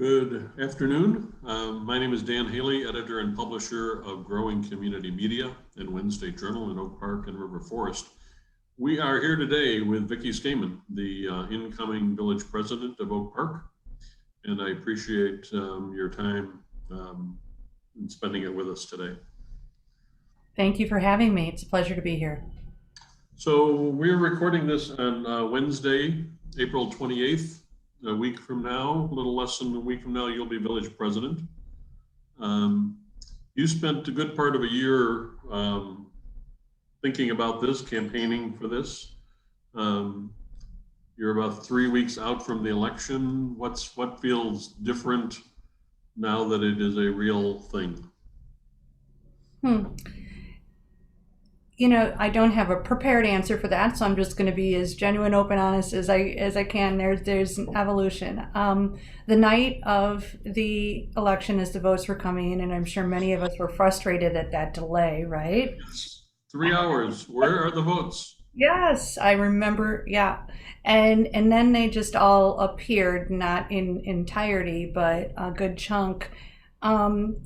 Good afternoon. My name is Dan Haley, editor and publisher of Growing Community Media and Wednesday Journal in Oak Park and River Forest. We are here today with Vicki Scaman, the incoming village president of Oak Park, and I appreciate your time in spending it with us today. Thank you for having me. It's a pleasure to be here. So we're recording this on Wednesday, April 28th. A week from now, a little less than a week from now, you'll be village president. You spent a good part of a year thinking about this, campaigning for this. You're about 3 weeks out from the election. What feels different now that it is a real thing? I don't have a prepared answer for that, so I'm just going to be as genuine, open, honest as I can. There's an evolution. The night of the election, as the votes were coming in, and I'm sure many of us were frustrated at that delay, right? Yes. 3 hours. Where are the votes? Yes, I remember. Yeah, and then they just all appeared, not in entirety, but a good chunk, and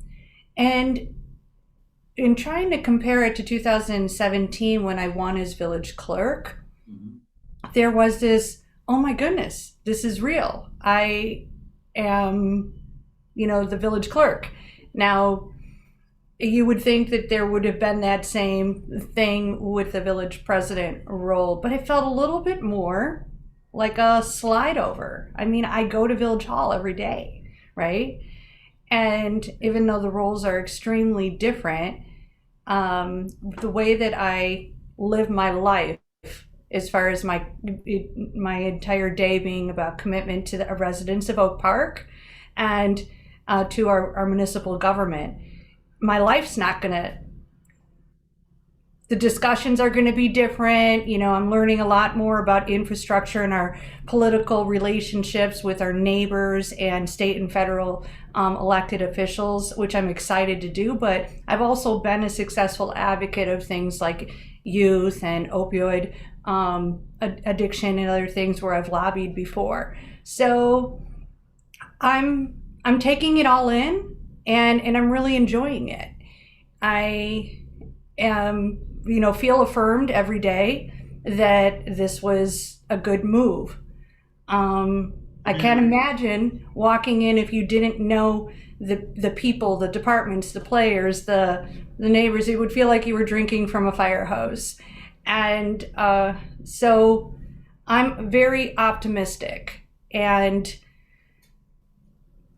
in trying to compare it to 2017 when I won as village clerk, there was this, oh my goodness, this is real. I am, the village clerk. Now, you would think that there would have been that same thing with the village president role, but it felt a little bit more like a slide over. I mean, I go to Village Hall every day, right? And even though the roles are extremely different, the way that I live my life, as far as my entire day being about commitment to the residents of Oak Park and to our municipal government, my life's not gonna, the discussions are going to be different. I'm learning a lot more about infrastructure and our political relationships with our neighbors and state and federal elected officials, which I'm excited to do. But I've also been a successful advocate of things like youth and opioid addiction and other things where I've lobbied before. So I'm taking it all in, and I'm really enjoying it. I am feel affirmed every day that this was a good move. I can't imagine walking in if you didn't know the people, the departments, the players, the neighbors. It would feel like you were drinking from a fire hose. And so I'm very optimistic, and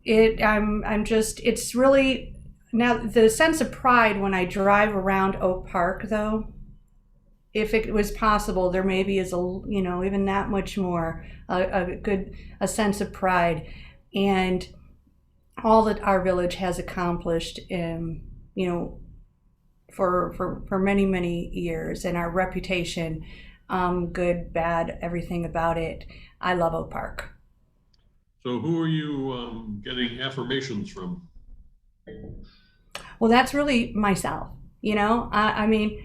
it's really, now, the sense of pride when I drive around Oak Park, though, if it was possible, there maybe is even that much more, a sense of pride, and all that our village has accomplished, for many, many years, and our reputation, good, bad, everything about it. I love Oak Park. So who are you getting affirmations from? Well, that's really myself. I mean,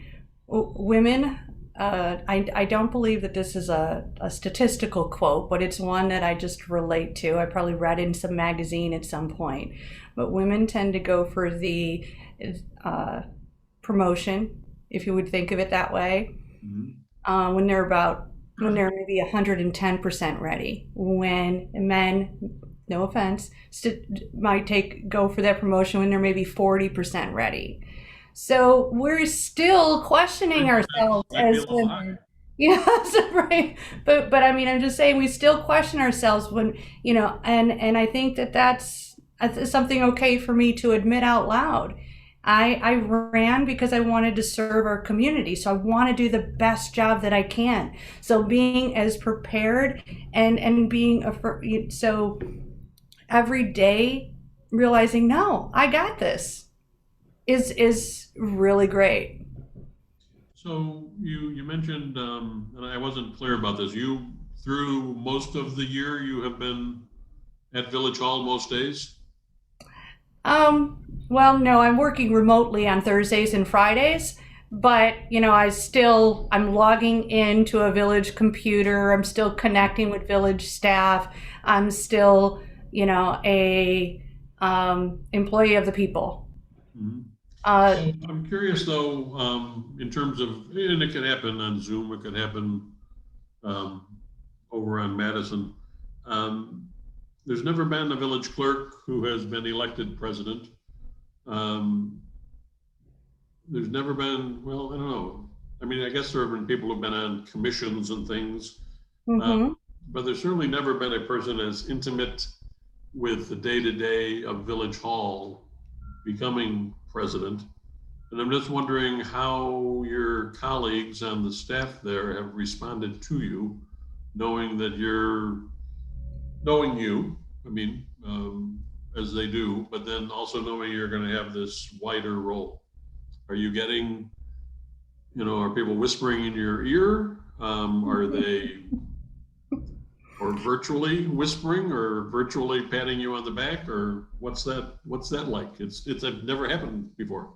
women, I don't believe that this is a statistical quote, but it's one that I just relate to. I probably read in some magazine at some point. But women tend to go for the promotion, if you would think of it that way, when they're maybe 110% ready. When men, no offense, might go for that promotion when they're maybe 40% ready. So we're still questioning ourselves as women. Yes, right. But I mean, I'm just saying we still question ourselves when, and I think that's something okay for me to admit out loud. I ran because I wanted to serve our community. So I want to do the best job that I can. So being as prepared and being so every day realizing, no, I got this is really great. So you mentioned, and I wasn't clear about this, through most of the year you have been at Village Hall most days? Well, no, I'm working remotely on Thursdays and Fridays, but I'm logging into a village computer. I'm still connecting with village staff. I'm still a employee of the people. Mhm. Uh, So I'm curious though, in terms of, and it could happen on Zoom, it could happen um, over on Madison. Um, there's never been a village clerk who has been elected president. Um, there's never been, well, I don't know. I mean, I guess there have been people who've been on commissions and things, mhm. but there's certainly never been a person as intimate with the day-to-day of Village Hall becoming president. And I'm just wondering how your colleagues on the staff there have responded to you, knowing that knowing you, I mean, as they do, but then also knowing you're going to have this wider role. Are you getting, are people whispering in your ear? Are they, or virtually whispering or virtually patting you on the back, or what's that like? It's never happened before.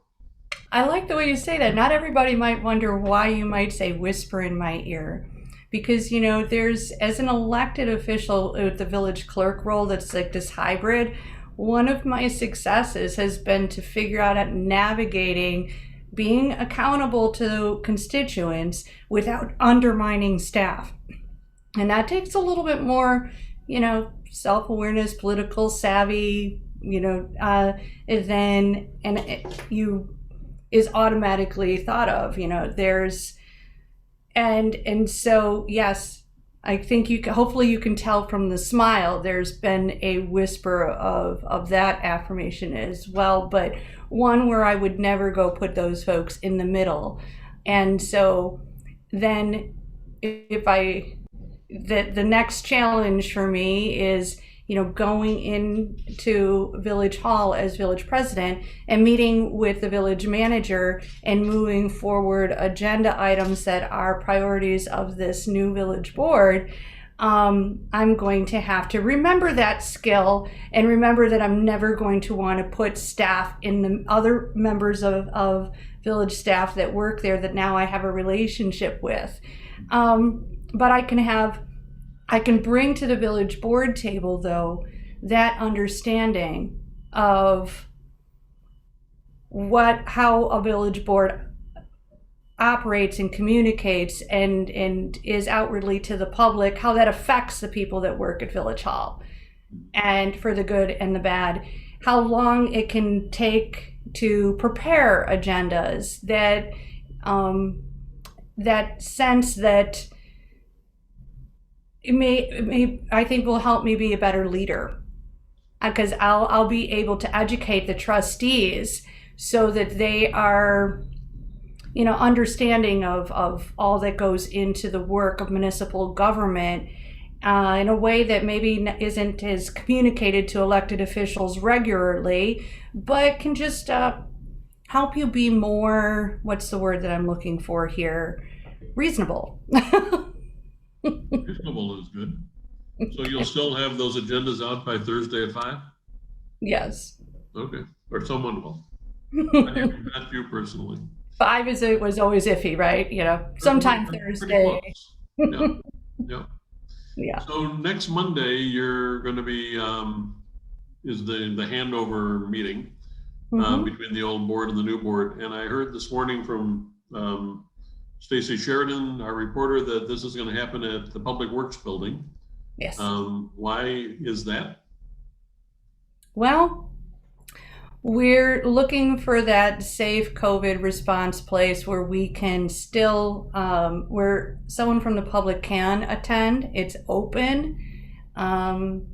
I like the way you say that. Not everybody might wonder why you might say whisper in my ear. Because, there's, as an elected official with the village clerk role that's like this hybrid, one of my successes has been to figure out at navigating being accountable to constituents without undermining staff. And that takes a little bit more, self-awareness, political savvy, than, you is automatically thought of, there's, and so, yes, I think hopefully you can tell from the smile, there's been a whisper of that affirmation as well, but one where I would never go put those folks in the middle. And so then the next challenge for me is, going into Village Hall as village president and meeting with the village manager and moving forward agenda items that are priorities of this new village board. I'm going to have to remember that skill and remember that I'm never going to want to put staff in the other members of village staff that work there that now I have a relationship with. But I can bring to the village board table, though, that understanding of how a village board operates and communicates and is outwardly to the public, how that affects the people that work at Village Hall, and for the good and the bad, how long it can take to prepare agendas, that sense that I think will help me be a better leader, because I'll be able to educate the trustees so that they are, understanding of all that goes into the work of municipal government in a way that maybe isn't as communicated to elected officials regularly, but can just help you be more, what's the word that I'm looking for here? Reasonable. Reasonable is good. So you'll still have those agendas out by Thursday at 5? Yes. Okay. Or someone will. Not you personally. 5 was always iffy, right? Sometime Thursday. Yeah. Yeah. Yeah. So next Monday, you're going to be, is the handover meeting between the old board and the new board. And I heard this morning from Stacy Sheridan, our reporter, that this is going to happen at the Public Works Building. Yes. Why is that? Well, we're looking for that safe COVID response place where we can still, where someone from the public can attend. It's open. And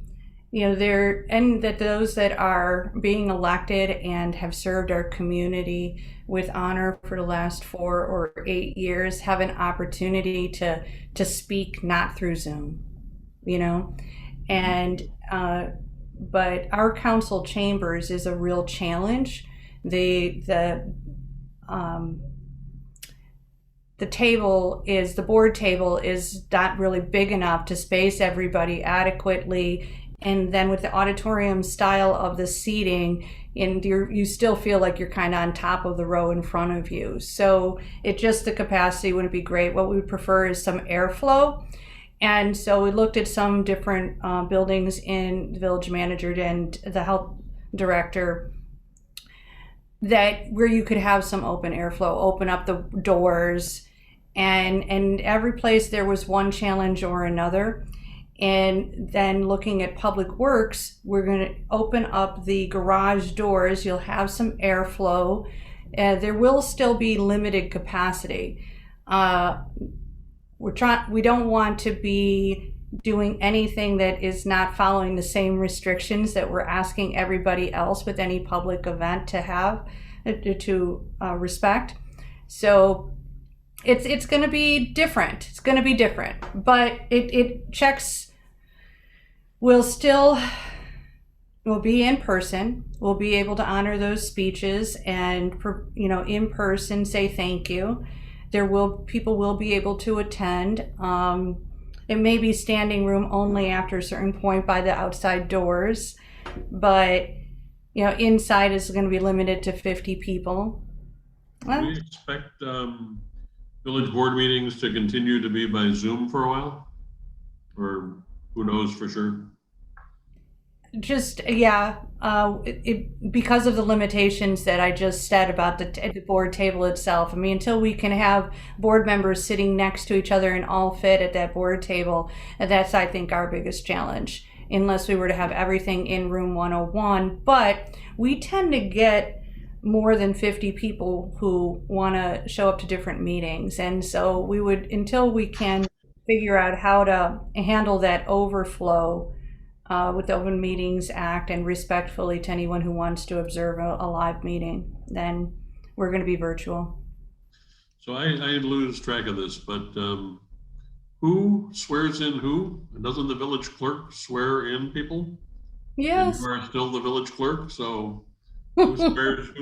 that those that are being elected and have served our community with honor for the last 4 or 8 years have an opportunity to speak, not through Zoom, and but our council chambers is a real challenge. The board table is not really big enough to space everybody adequately. And then with the auditorium style of the seating, and you still feel like you're kind of on top of the row in front of you. So the capacity wouldn't be great. What we would prefer is some airflow. And so we looked at some different buildings in the village manager and the health director that where you could have some open airflow, open up the doors, and every place there was one challenge or another. And then looking at public works, we're going to open up the garage doors. You'll have some airflow. There will still be limited capacity. We don't want to be doing anything that is not following the same restrictions that we're asking everybody else with any public event to have to respect. So it's going to be different. It's going to be different, but it checks. We'll be in person. We'll be able to honor those speeches and, in person say thank you. People will be able to attend. It may be standing room only after a certain point by the outside doors, but inside is going to be limited to 50 people. Do we expect village board meetings to continue to be by Zoom for a while, or who knows for sure? Just because of the limitations that I just said about the board table itself. I mean, until we can have board members sitting next to each other and all fit at that board table, and that's, I think, our biggest challenge, unless we were to have everything in room 101. But we tend to get more than 50 people who want to show up to different meetings, and so we would, until we can figure out how to handle that overflow with the Open Meetings Act and respectfully to anyone who wants to observe a live meeting, then we're going to be virtual. So I lose track of this, but who swears in who? Doesn't the village clerk swear in people? Yes. And you are still the village clerk, so who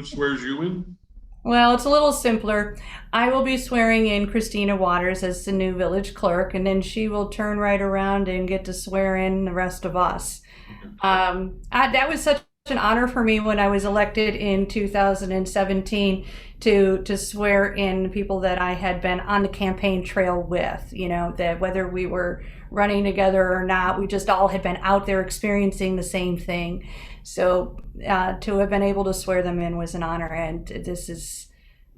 swears you in? Well, it's a little simpler. I will be swearing in Christina Waters as the new village clerk, and then she will turn right around and get to swear in the rest of us. That was such an honor for me when I was elected in 2017 to swear in people that I had been on the campaign trail with, that whether we were running together or not, we just all had been out there experiencing the same thing. So to have been able to swear them in was an honor, and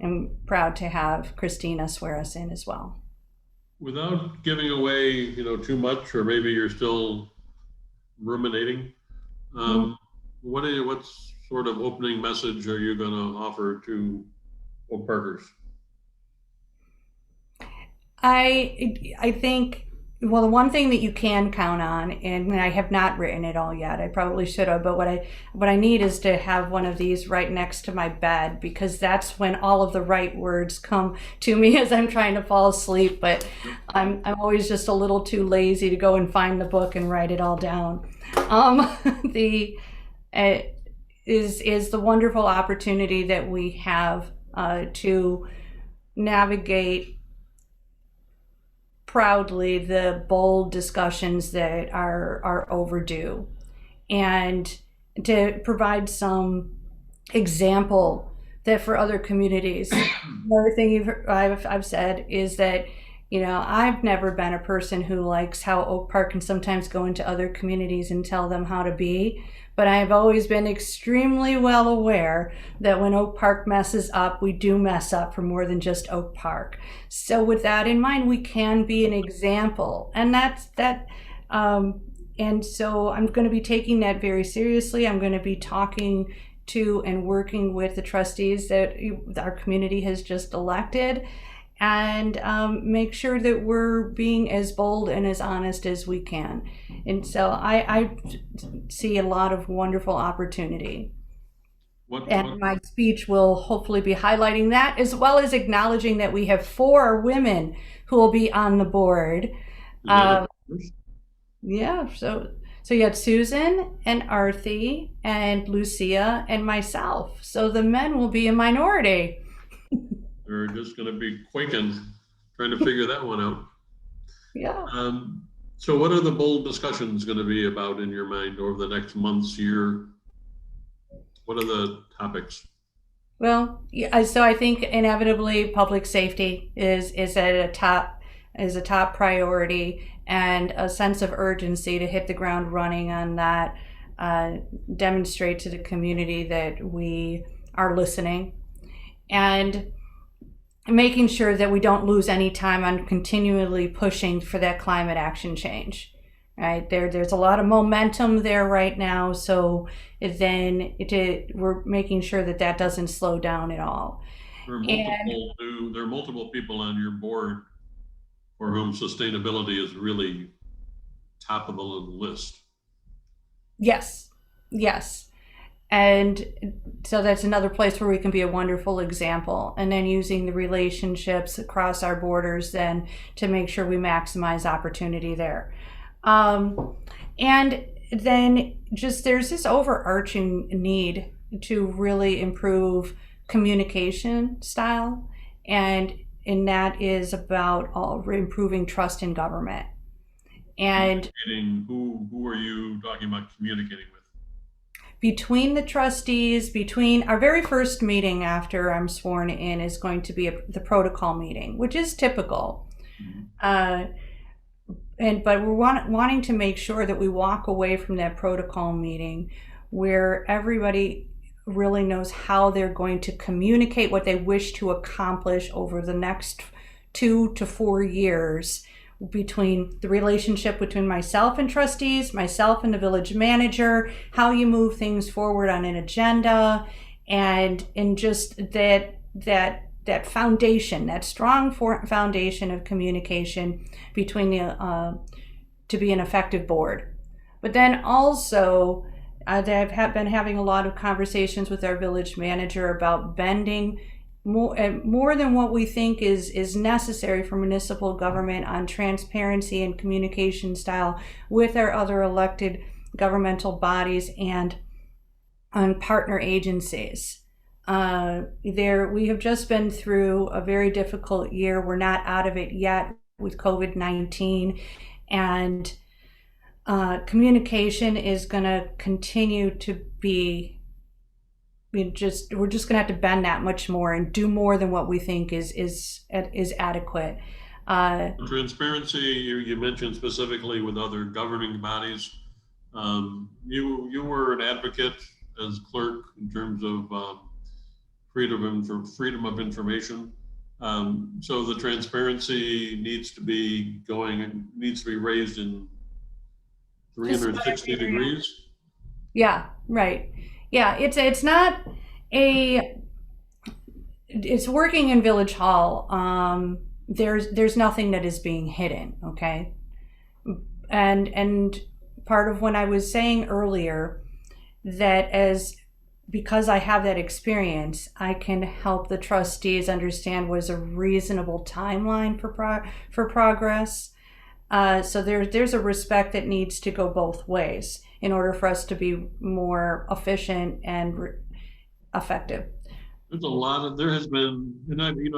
I'm proud to have Christina swear us in as well. Without giving away, too much, or maybe you're still ruminating, what sort of opening message are you going to offer to Oak Parkers? I think, well, the one thing that you can count on, and I have not written it all yet, I probably should have, but what I need is to have one of these right next to my bed, because that's when all of the right words come to me as I'm trying to fall asleep. But I'm always just a little too lazy to go and find the book and write it all down. Is the wonderful opportunity that we have to navigate proudly the bold discussions that are overdue, and to provide some example that for other communities. Another thing I've said is that I've never been a person who likes how Oak Park can sometimes go into other communities and tell them how to be, but I've always been extremely well aware that when Oak Park messes up, we do mess up for more than just Oak Park. So with that in mind, we can be an example, and that's that. And so I'm going to be taking that very seriously. I'm going to be talking to and working with the trustees that our community has just elected, and make sure that we're being as bold and as honest as we can. And so I see a lot of wonderful opportunity. My speech will hopefully be highlighting that, as well as acknowledging that we have 4 women who will be on the board. Yeah, so you had Susan and Arthi and Lucia and myself. So the men will be a minority. They're just going to be quaking, trying to figure that one out. Yeah. So what are the bold discussions going to be about in your mind over the next months, year? What are the topics? Well, so I think inevitably public safety is a top priority, and a sense of urgency to hit the ground running on that, demonstrate to the community that we are listening, and making sure that we don't lose any time on continually pushing for that climate action change. Right there's a lot of momentum there right now, so we're making sure that that doesn't slow down at all. And There are multiple people on your board for whom sustainability is really top of the list. yes, yes. And so that's another place where we can be a wonderful example, and then using the relationships across our borders then to make sure we maximize opportunity there. And then just there's this overarching need to really improve communication style, and that is about improving trust in government. And who are you talking about communicating with? Between the trustees, between our very first meeting after I'm sworn in is going to be the protocol meeting, which is typical. But we're wanting to make sure that we walk away from that protocol meeting where everybody really knows how they're going to communicate what they wish to accomplish over the next 2 to 4 years, between the relationship between myself and trustees, myself and the village manager, how you move things forward on an agenda, and just that foundation, that strong foundation of communication between to be an effective board. But then also, I've been having a lot of conversations with our village manager about bending more than what we think is necessary for municipal government on transparency and communication style with our other elected governmental bodies and on partner agencies. We have just been through a very difficult year. We're not out of it yet with COVID-19, and communication is going to continue to be. We're just going to have to bend that much more and do more than what we think is adequate. Transparency, you mentioned specifically with other governing bodies. You were an advocate as clerk in terms of freedom of information. So the transparency needs to be raised in 360 degrees. Yeah, right. Yeah, it's working in Village Hall. There's nothing that is being hidden, okay? And part of when I was saying earlier that because I have that experience, I can help the trustees understand what is a reasonable timeline for progress. So there's a respect that needs to go both ways in order for us to be more efficient and effective. There has been, and I've been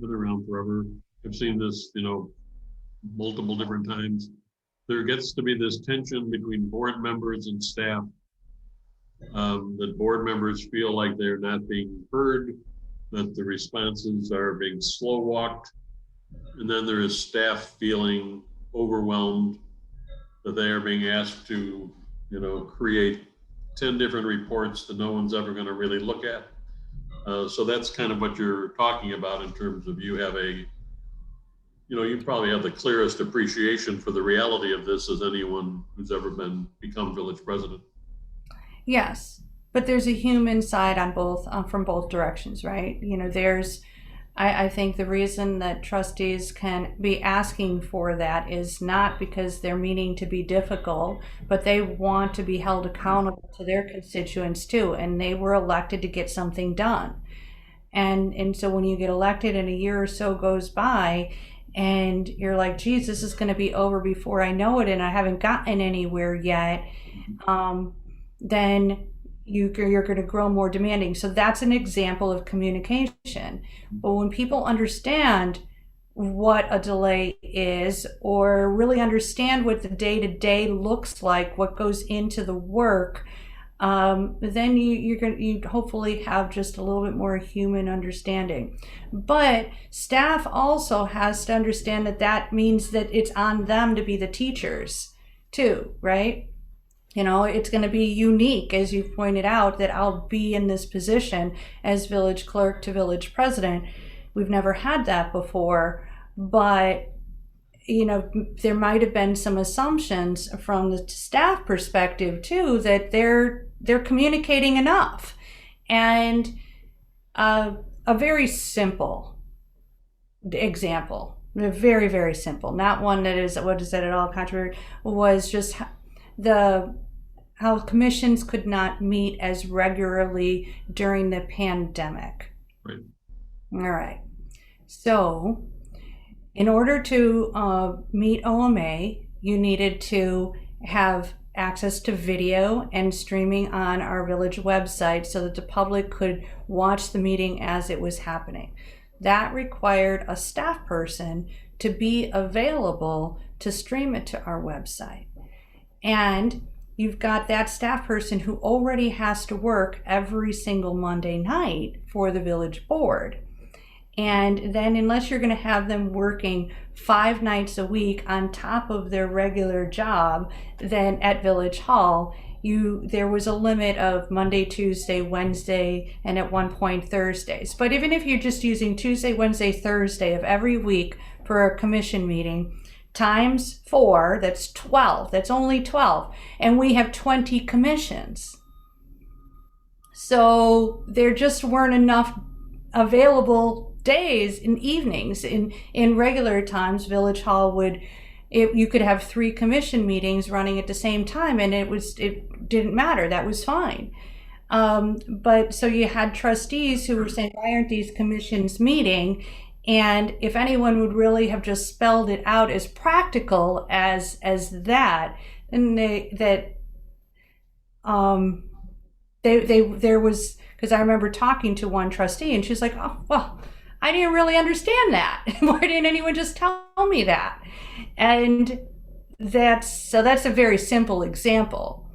around forever. I've seen this, multiple different times. There gets to be this tension between board members and staff. That board members feel like they're not being heard, that the responses are being slow walked, and then there is staff feeling overwhelmed that they are being asked to create 10 different reports that no one's ever going to really look at. So that's kind of what you're talking about in terms of you probably have the clearest appreciation for the reality of this as anyone who's ever become village president. Yes, but there's a human side on both, from both directions, right? I think the reason that trustees can be asking for that is not because they're meaning to be difficult, but they want to be held accountable to their constituents too, and they were elected to get something done. And so when you get elected and a year or so goes by and you're like, geez, this is going to be over before I know it and I haven't gotten anywhere yet, then you're going to grow more demanding. So that's an example of communication. But when people understand what a delay is, or really understand what the day-to-day looks like, what goes into the work, then you hopefully have just a little bit more human understanding. But staff also has to understand that that means that it's on them to be the teachers too, right? You know, it's going to be unique, as you pointed out, that I'll be in this position as village clerk to village president. We've never had that before, but you know, there might have been some assumptions from the staff perspective too that they're communicating enough. And a very simple example, very, very simple, not one that is, what is that at all controversial, was just how commissions could not meet as regularly during the pandemic. Right. All right. So in order to meet OMA, you needed to have access to video and streaming on our village website so that the public could watch the meeting as it was happening. That required a staff person to be available to stream it to our website. And you've got that staff person who already has to work every single Monday night for the village board. And then unless you're going to have them working 5 nights a week on top of their regular job, then at Village Hall, there was a limit of Monday, Tuesday, Wednesday, and at one point Thursdays. But even if you're just using Tuesday, Wednesday, Thursday of every week for a commission meeting, times 4, that's 12. That's only 12. And we have 20 commissions. So there just weren't enough available days and evenings. In regular times, Village Hall you could have 3 commission meetings running at the same time, and it didn't matter. That was fine. But so you had trustees who were saying, why aren't these commissions meeting? And if anyone would really have just spelled it out as practical as that, then there was, because I remember talking to one trustee and she's like, oh, well, I didn't really understand that. Why didn't anyone just tell me that? And that's a very simple example.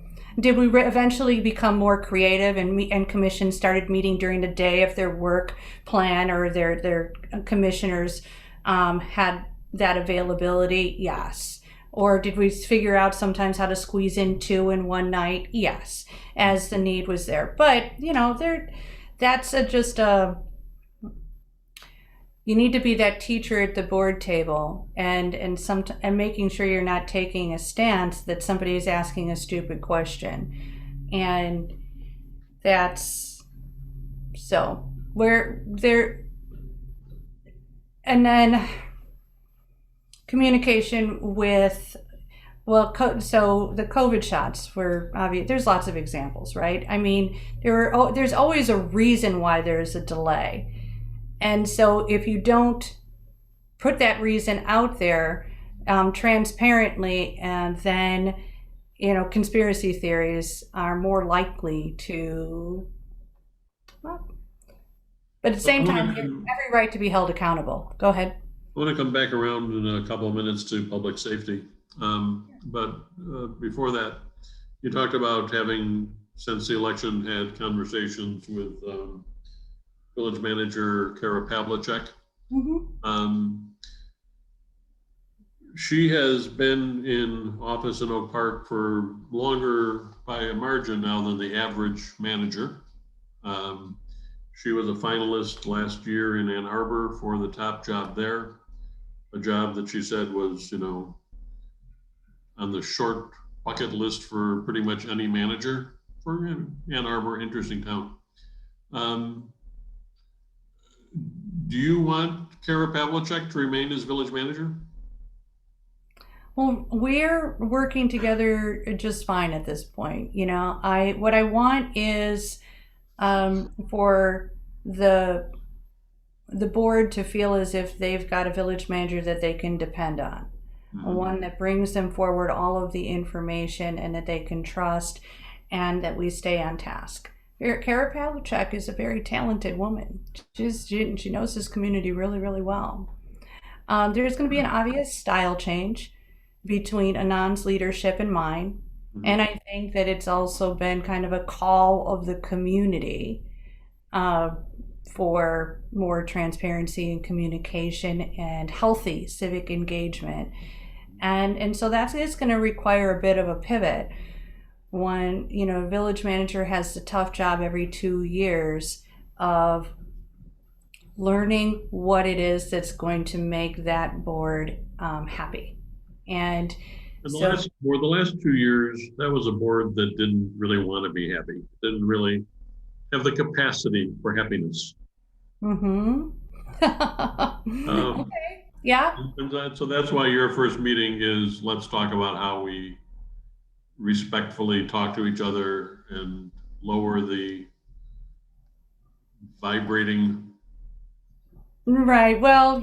Did we eventually become more creative and commissions started meeting during the day if their work plan or their commissioners had that availability? Yes. Or did we figure out sometimes how to squeeze in 2 in one night? Yes, as the need was there. But, you know, you need to be that teacher at the board table and making sure you're not taking a stance that somebody is asking a stupid question. And that's so where there, and then communication with, so the COVID shots were obvious. There's lots of examples, right? I mean, there's always a reason why there's a delay. And so if you don't put that reason out there transparently, and then, you know, conspiracy theories are more likely to, well, but at the same time, you have every right to be held accountable. Go ahead. I want to come back around in a couple of minutes to public safety. But before that, you talked about having, since the election, had conversations with village manager Kara Pavlicek. Mm-hmm. She has been in office in Oak Park for longer by a margin now than the average manager. She was a finalist last year in Ann Arbor for the top job there, a job that she said was, you know, on the short bucket list for pretty much any manager for Ann Arbor, interesting town. Do you want Kara Pavlicek to remain as village manager? Well, we're working together just fine at this point. You know, what I want is for the board to feel as if they've got a village manager that they can depend on. Mm-hmm. One that brings them forward all of the information and that they can trust, and that we stay on task. Kara Pavlicek is a very talented woman. She knows this community really, really well. There's going to be an obvious style change between Anand's leadership and mine. And I think that it's also been kind of a call of the community uh, for more transparency and communication and healthy civic engagement. And so that is going to require a bit of a pivot. One, a village manager has the tough job every 2 years of learning what it is that's going to make that board happy. And And so, for the last 2 years, that was a board that didn't really want to be happy, didn't really have the capacity for happiness. mm-hmm. Um, Okay. Yeah. so that's why your first meeting is let's talk about how we respectfully talk to each other and lower the vibrating. Right. Well,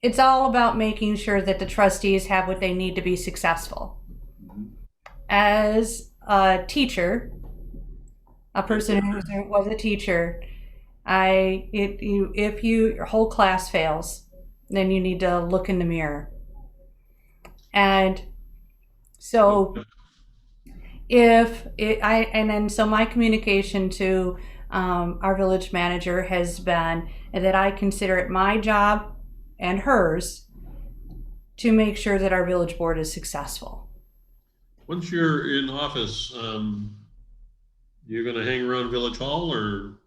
it's all about making sure that the trustees have what they need to be successful. As a teacher, a person who was a teacher, if your whole class fails, then you need to look in the mirror. And so so my communication to our village manager has been that I consider it my job and hers to make sure that our village board is successful. Once you're in office, you're going to hang around Village Hall, or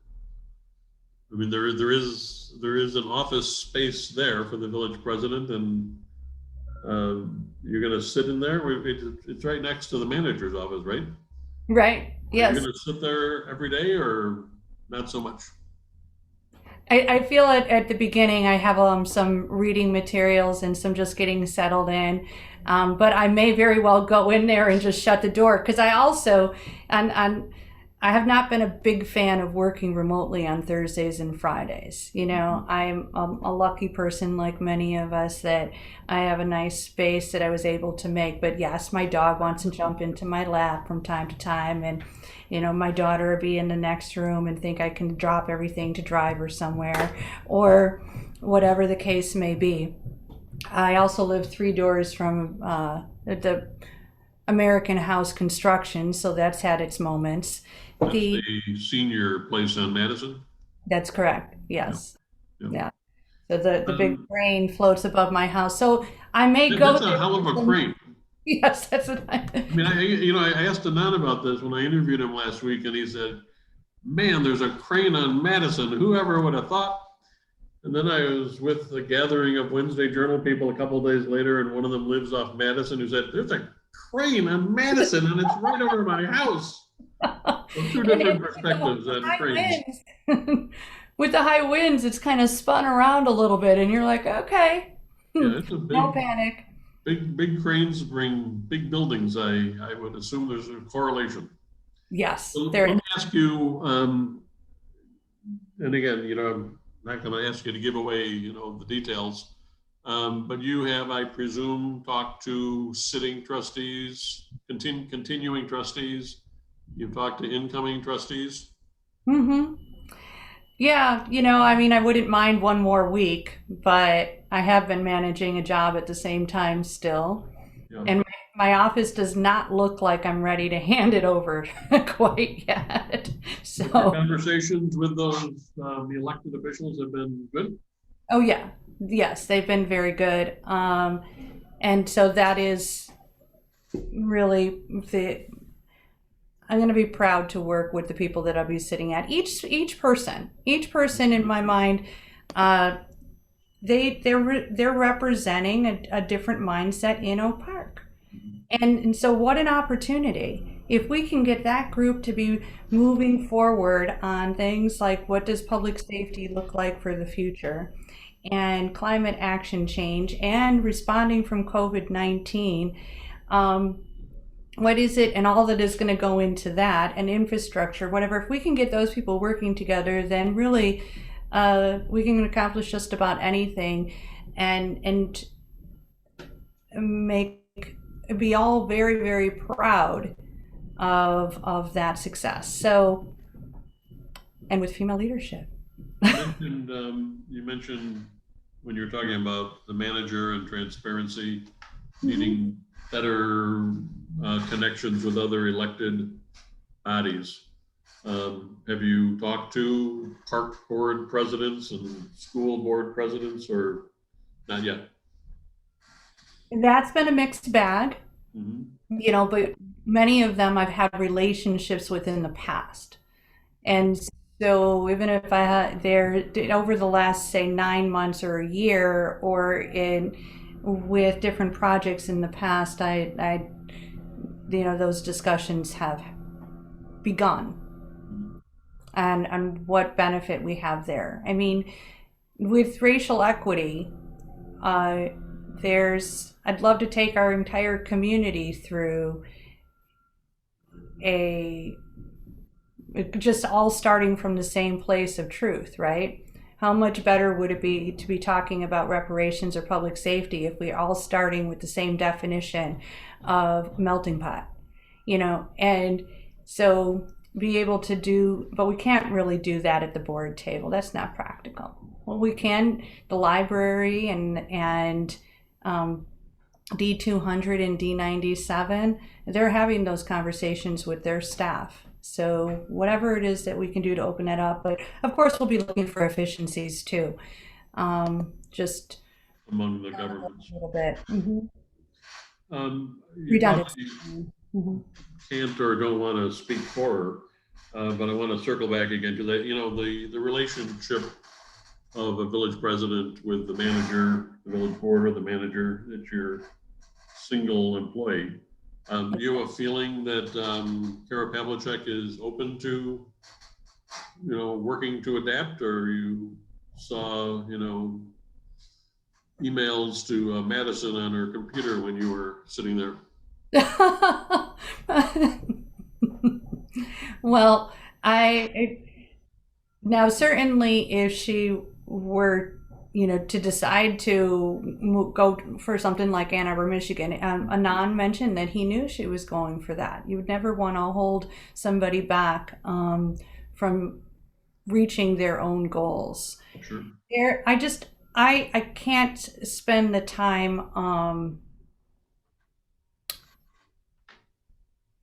I mean, there is an office space there for the village president, and you're going to sit in there. It's right next to the manager's office, right? Right. Yes. Are you going to sit there every day, or not so much? I feel at the beginning I have some reading materials and some just getting settled in. But I may very well go in there and just shut the door because I also, and I have not been a big fan of working remotely on Thursdays and Fridays. I'm a lucky person like many of us that I have a nice space that I was able to make. But yes, my dog wants to jump into my lap from time to time. And, my daughter will be in the next room and think I can drop everything to drive her somewhere or whatever the case may be. I also live 3 doors from the American House construction, so that's had its moments. That's the senior place on Madison. That's correct. Yes. Yeah. Yeah. So the big crane floats above my house. So I may go That's there. a hell of a crane. Yes, that's what I mean, I asked Anon about this when I interviewed him last week, and he said, "Man, there's a crane on Madison. Whoever would have thought?" And then I was with a gathering of Wednesday Journal people a couple of days later, and one of them lives off Madison, who said, "There's a crane on Madison, and it's right over my house." So 2 different perspectives on cranes. With the high winds, it's kind of spun around a little bit, and you're like, okay, yeah, it's a big, no panic. Big cranes bring big buildings. I would assume there's a correlation. Yes. So let me ask you, and again, I'm not going to ask you to give away, the details, but you have, I presume, talked to sitting trustees, continuing trustees. You've talked to incoming trustees. Mm-hmm. Yeah, I wouldn't mind one more week, but I have been managing a job at the same time still. Yeah. And my office does not look like I'm ready to hand it over quite yet. So your conversations with those the elected officials have been good? Oh yeah. Yes, they've been very good. And so that is really I'm going to be proud to work with the people that I'll be sitting at. Each person in my mind, they're representing a different mindset in Oak Park, and so what an opportunity if we can get that group to be moving forward on things like what does public safety look like for the future, and climate action change, and responding from COVID-19. What is it, and all that is going to go into that, and infrastructure, whatever. If we can get those people working together, then really we can accomplish just about anything, and be all very, very proud of that success. So, and with female leadership. You mentioned when you were talking about the manager and transparency, needing better connections with other elected bodies. Have you talked to park board presidents and school board presidents, or not yet? That's been a mixed bag, Mm-hmm. but many of them I've had relationships with in the past. And so even if I had there over the last, say, 9 months or a year, or in with different projects in the past, those discussions have begun, and what benefit we have there. I mean, with racial equity, uh, I'd love to take our entire community through a just all starting from the same place of truth, right? How much better would it be to be talking about reparations or public safety if we're all starting with the same definition of melting pot, And so be able to do, but we can't really do that at the board table. That's not practical. Well, we can, the library and D200 and D97, they're having those conversations with their staff. So whatever it is that we can do to open it up, but of course we'll be looking for efficiencies too. Just Among the governments. a little bit. You Redundancy. probably Mhm. can't or don't want to speak for her, but I want to circle back again because the relationship of a village president with the manager, the village board, or the manager, that's your single employee. Do you have a feeling that Kara Pavlicek is open to, working to adapt, or you saw, emails to Madison on her computer when you were sitting there? Well, I now certainly if she were, to decide to go for something like Ann Arbor, Michigan, Anand mentioned that he knew she was going for that. You would never want to hold somebody back from reaching their own goals. Sure. I can't spend the time.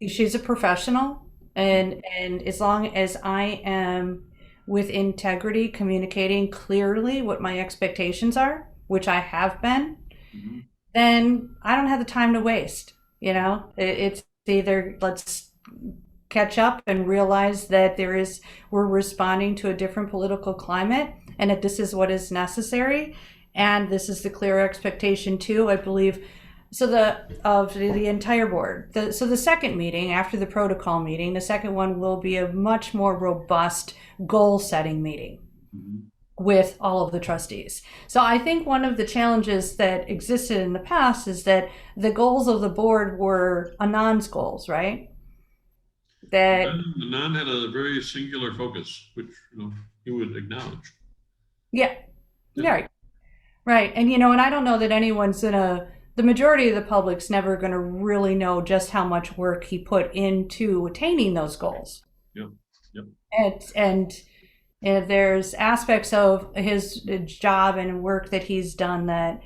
She's a professional, and as long as I am with integrity, communicating clearly what my expectations are, which I have been, Mm-hmm. then I don't have the time to waste. It's either let's catch up and realize that we're responding to a different political climate, and that this is what is necessary, and this is the clear expectation too, I believe. So the entire board. So the second meeting after the protocol meeting, the second one will be a much more robust goal setting meeting with all of the trustees. So I think one of the challenges that existed in the past is that the goals of the board were Anand's goals, right? That Anand had a very singular focus, which he would acknowledge. yeah, right, and and I don't know that anyone's the majority of the public's never going to really know just how much work he put into attaining those goals. Yep. And there's aspects of his job and work that he's done that,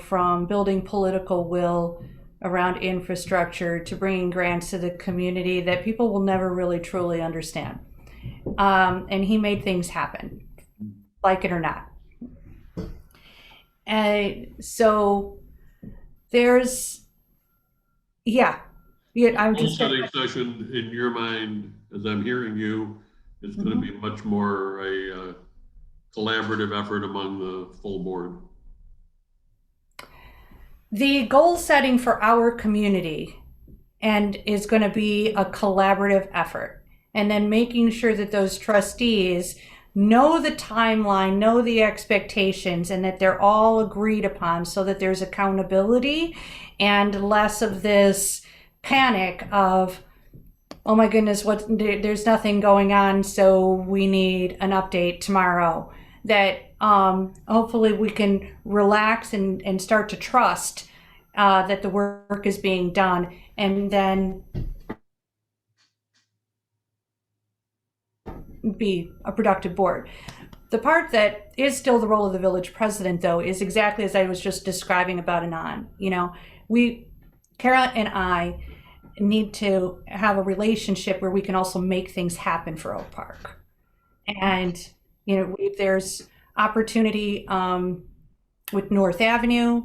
from building political will around infrastructure to bringing grants to the community that people will never really truly understand. And he made things happen, like it or not. And so there's, I'm just setting session in your mind, as I'm hearing you, is going to be much more a collaborative effort among the full board. The goal setting for our community and is going to be a collaborative effort, and then making sure that those trustees know the timeline, know the expectations, and that they're all agreed upon so that there's accountability and less of this panic of, oh my goodness, there's nothing going on, so we need an update tomorrow. That hopefully we can relax and start to trust that the work is being done, and then be a productive board. The part that is still the role of the village president, though, is exactly as I was just describing about Anand. Carol and I need to have a relationship where we can also make things happen for Oak Park. And, there's opportunity with North Avenue,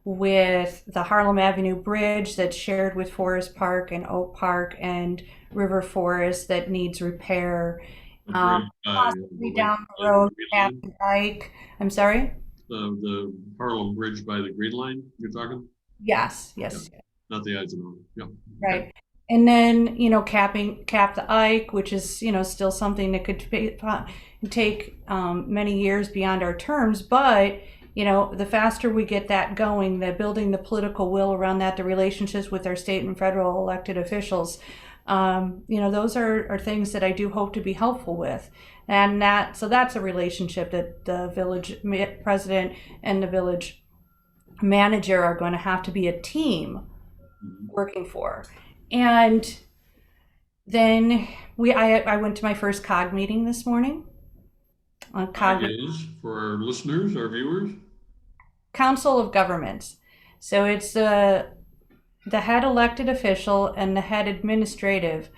with the Harlem Avenue Bridge that's shared with Forest Park and Oak Park and River Forest that needs repair. The bridge by Possibly the down the by the road, Green Line, Captain Ike. I'm sorry? the Harlem Bridge by the Green Line, you're talking? Yes, Yeah, yes, not the Eisenhower. Yeah. Okay. right. And then, cap the Ike, which is, still something that could take many years beyond our terms. But, the faster we get that going, the building the political will around that, the relationships with our state and federal elected officials, those are things that I do hope to be helpful with. And that's a relationship that the village president and the village manager are going to have to be a team working for. And then I went to my first COG meeting this morning. COG is, for our listeners, our viewers? Council of Governments. So it's the head elected official and the head administrative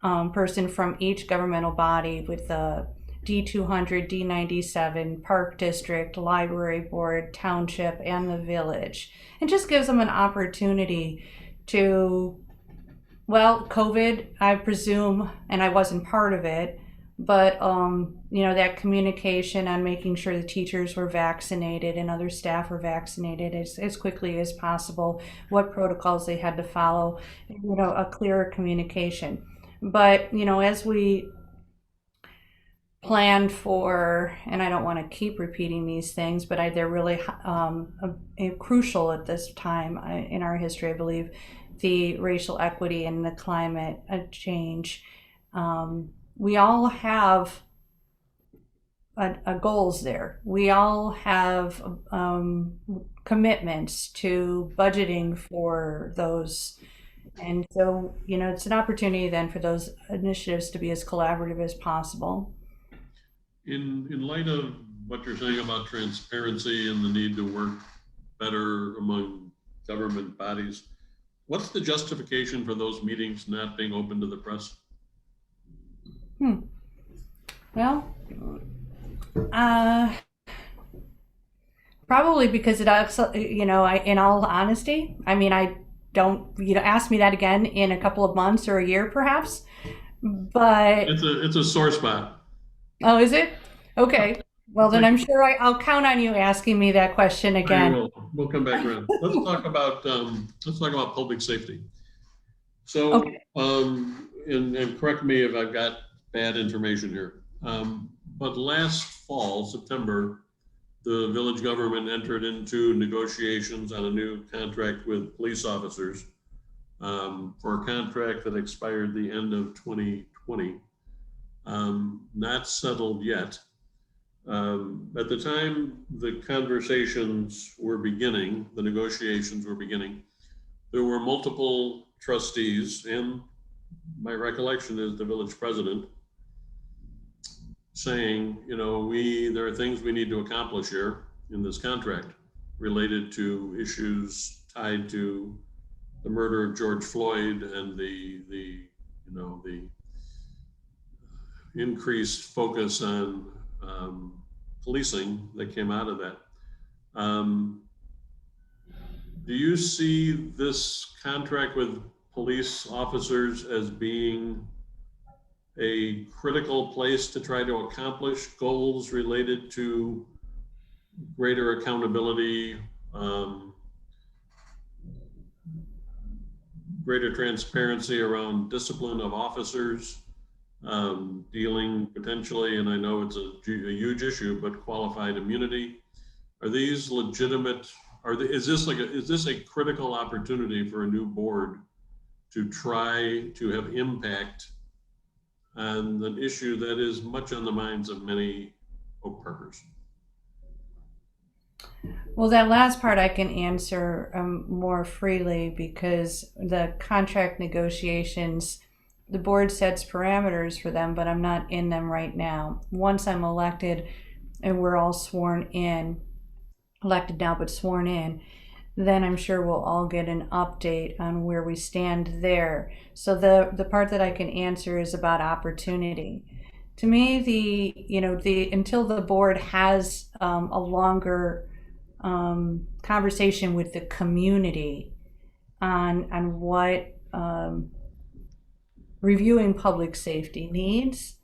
person from each governmental body, with the D200, D97, Park District, Library Board, Township, and the village. And just gives them an opportunity to, COVID, I presume, and I wasn't part of it, but that communication on making sure the teachers were vaccinated and other staff were vaccinated as quickly as possible, what protocols they had to follow, a clearer communication. But as we planned for, and I don't want to keep repeating these things, but they're really crucial at this time in our history, I believe, the racial equity and the climate change. We all have goals there. We all have commitments to budgeting for those. And so, it's an opportunity then for those initiatives to be as collaborative as possible. In light of what you're saying about transparency and the need to work better among government bodies, what's the justification for those meetings not being open to the press? Well, probably because it also, in all honesty, I don't, ask me that again in a couple of months or a year, perhaps. But it's a sore spot. Oh, is it? Okay. Well, then I'm sure I'll count on you asking me that question again. We'll come back around. Let's talk about public safety. So, okay. And correct me if I've got bad information here. But last fall, September, the village government entered into negotiations on a new contract with police officers for a contract that expired the end of 2020. Not settled yet. At the time the conversations were beginning, the negotiations were beginning, there were multiple trustees, and my recollection is the village president, saying, there are things we need to accomplish here in this contract related to issues tied to the murder of George Floyd and the increased focus on policing that came out of that. Do you see this contract with police officers as being a critical place to try to accomplish goals related to greater accountability, greater transparency around discipline of officers, dealing potentially, and I know it's a huge issue, but qualified immunity? Are these legitimate? Is this a critical opportunity for a new board to try to have impact on an issue that is much on the minds of many Oak Parkers? Well, that last part I can answer more freely, because the contract negotiations, the board sets parameters for them, but I'm not in them right now. Once I'm elected and we're all sworn in, elected now but sworn in, then I'm sure we'll all get an update on where we stand there. So the part that I can answer is about opportunity. To me, the until the board has a longer conversation with the community on what reviewing public safety needs,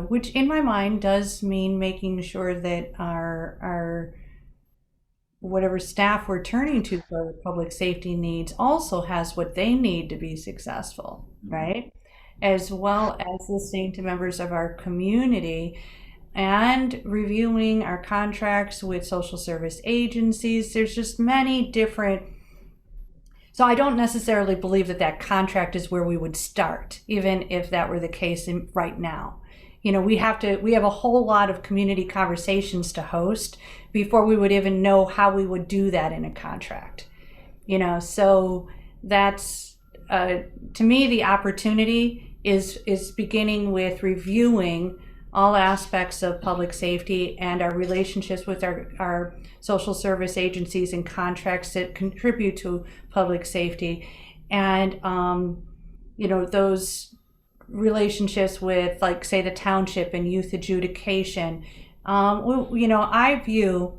which in my mind does mean making sure that our whatever staff we're turning to for public safety needs also has what they need to be successful, right? As well as listening to members of our community and reviewing our contracts with social service agencies. There's just many different. So I don't necessarily believe that contract is where we would start, even if that were the case right now. We have a whole lot of community conversations to host before we would even know how we would do that in a contract. So that's, to me, the opportunity is beginning with reviewing all aspects of public safety and our relationships with our social service agencies and contracts that contribute to public safety, and those relationships with, like, say, the township and youth adjudication. I view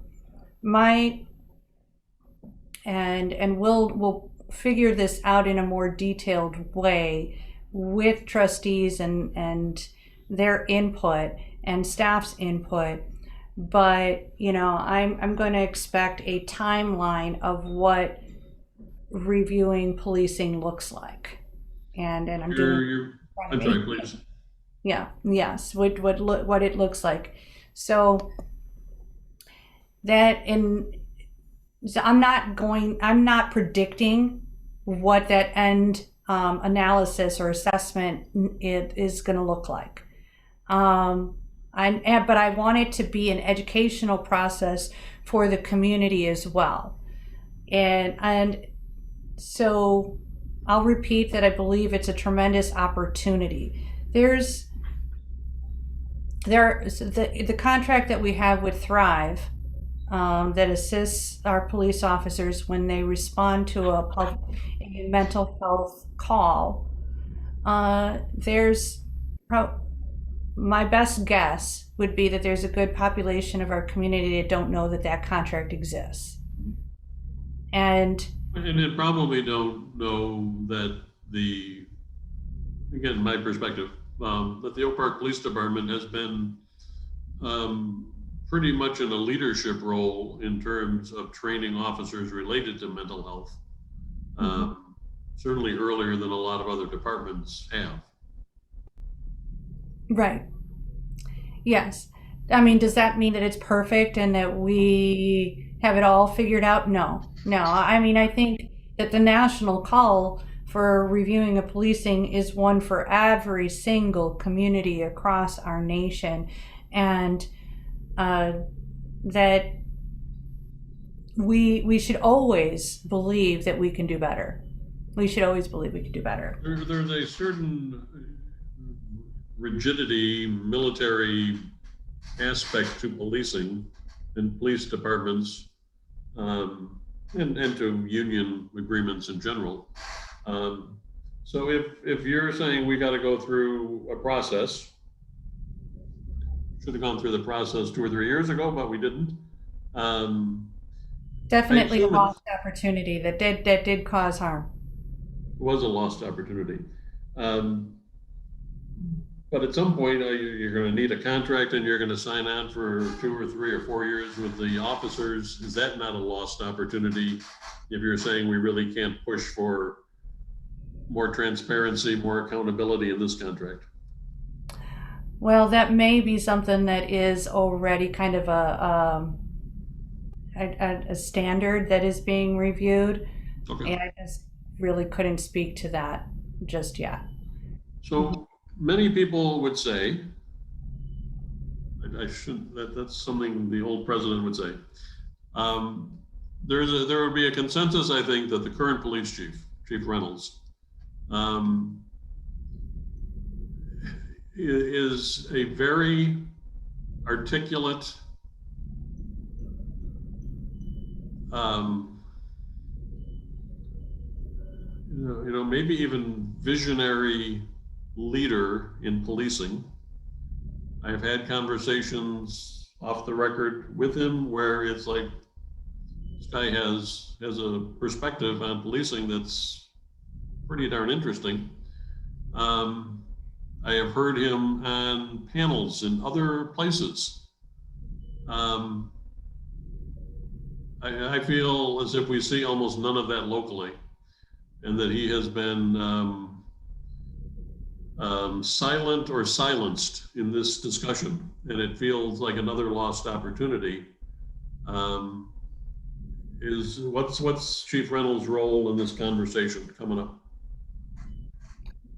and we'll figure this out in a more detailed way with trustees and their input and staff's input. But I'm going to expect a timeline of what reviewing policing looks like, and I'm doing. I'm sorry, please. Yeah. Yes. What it looks like. So I'm not predicting what that end analysis or assessment is going to look like. But I want it to be an educational process for the community as well. And so I'll repeat that I believe it's a tremendous opportunity. There's the contract that we have with Thrive that assists our police officers when they respond to a mental health call. My best guess would be that there's a good population of our community that don't know that contract exists. And they probably don't know that again, my perspective, that the Oak Park Police Department has been pretty much in a leadership role in terms of training officers related to mental health, certainly earlier than a lot of other departments have. Right. Yes. I mean, does that mean that it's perfect and that we have it all figured out? No. I mean, I think that the national call for reviewing of policing is one for every single community across our nation, and that we should always believe that we can do better. We should always believe we can do better. There's a certain rigidity, military aspect to policing and police departments, and to union agreements in general. So if you're saying we got to go through a process, should have gone through the process 2 or 3 years ago, but we didn't. Definitely a lost opportunity that did cause harm. It was a lost opportunity. But at some point, you're going to need a contract and you're going to sign on for 2 or 3 or 4 years with the officers. Is that not a lost opportunity if you're saying we really can't push for more transparency, more accountability in this contract? Well, that may be something that is already kind of a standard that is being reviewed. Okay. And I just really couldn't speak to that just yet. So many people would say, that's something the old president would say. There would be a consensus, I think, that the current police chief, Chief Reynolds, is a very articulate, maybe even visionary leader in policing. I've had conversations off the record with him where it's like, this guy has a perspective on policing that's pretty darn interesting. I have heard him on panels in other places. I feel as if we see almost none of that locally, and that he has been silent or silenced in this discussion, and it feels like another lost opportunity. What's Chief Reynolds' role in this conversation coming up?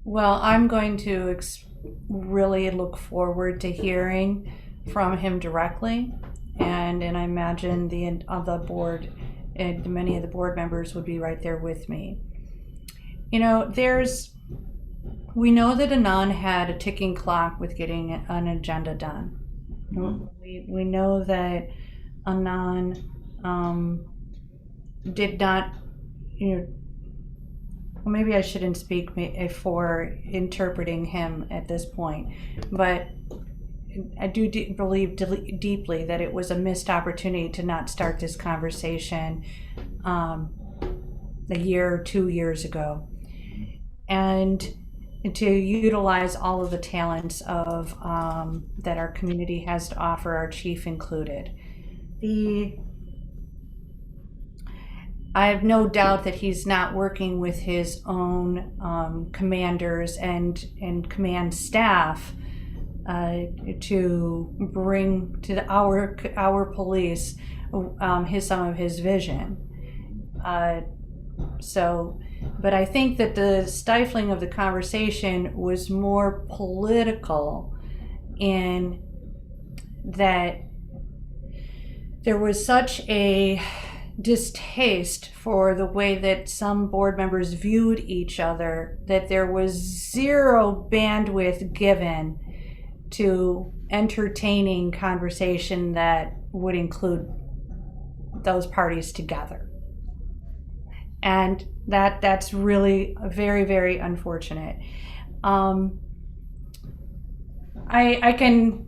Well, I'm going to really look forward to hearing from him directly, and I imagine the board and many of the board members would be right there with me. We know that Anand had a ticking clock with getting an agenda done. We know that Anand did not, well, maybe I shouldn't speak for interpreting him at this point, but I do believe deeply that it was a missed opportunity to not start this conversation a year or 2 years ago, and to utilize all of the talents of that our community has to offer, our chief included. I have no doubt that he's not working with his own commanders and command staff to bring to our police some of his vision. But I think that the stifling of the conversation was more political, in that there was such a distaste for the way that some board members viewed each other that there was zero bandwidth given to entertaining conversation that would include those parties together. And that's really very, very unfortunate. I can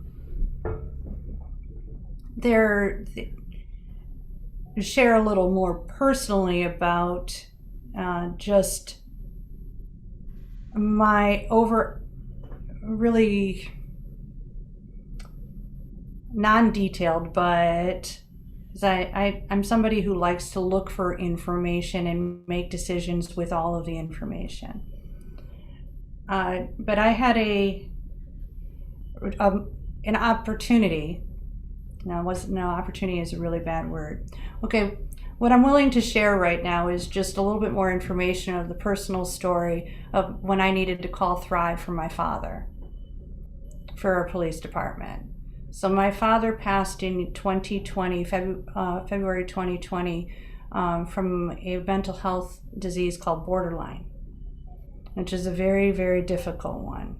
share a little more personally about just my really non-detailed, but I'm somebody who likes to look for information and make decisions with all of the information. But I had an opportunity. Opportunity is a really bad word. Okay, what I'm willing to share right now is just a little bit more information of the personal story of when I needed to call Thrive for my father, for our police department. So my father passed in 2020, February 2020, from a mental health disease called borderline, which is a very, very difficult one.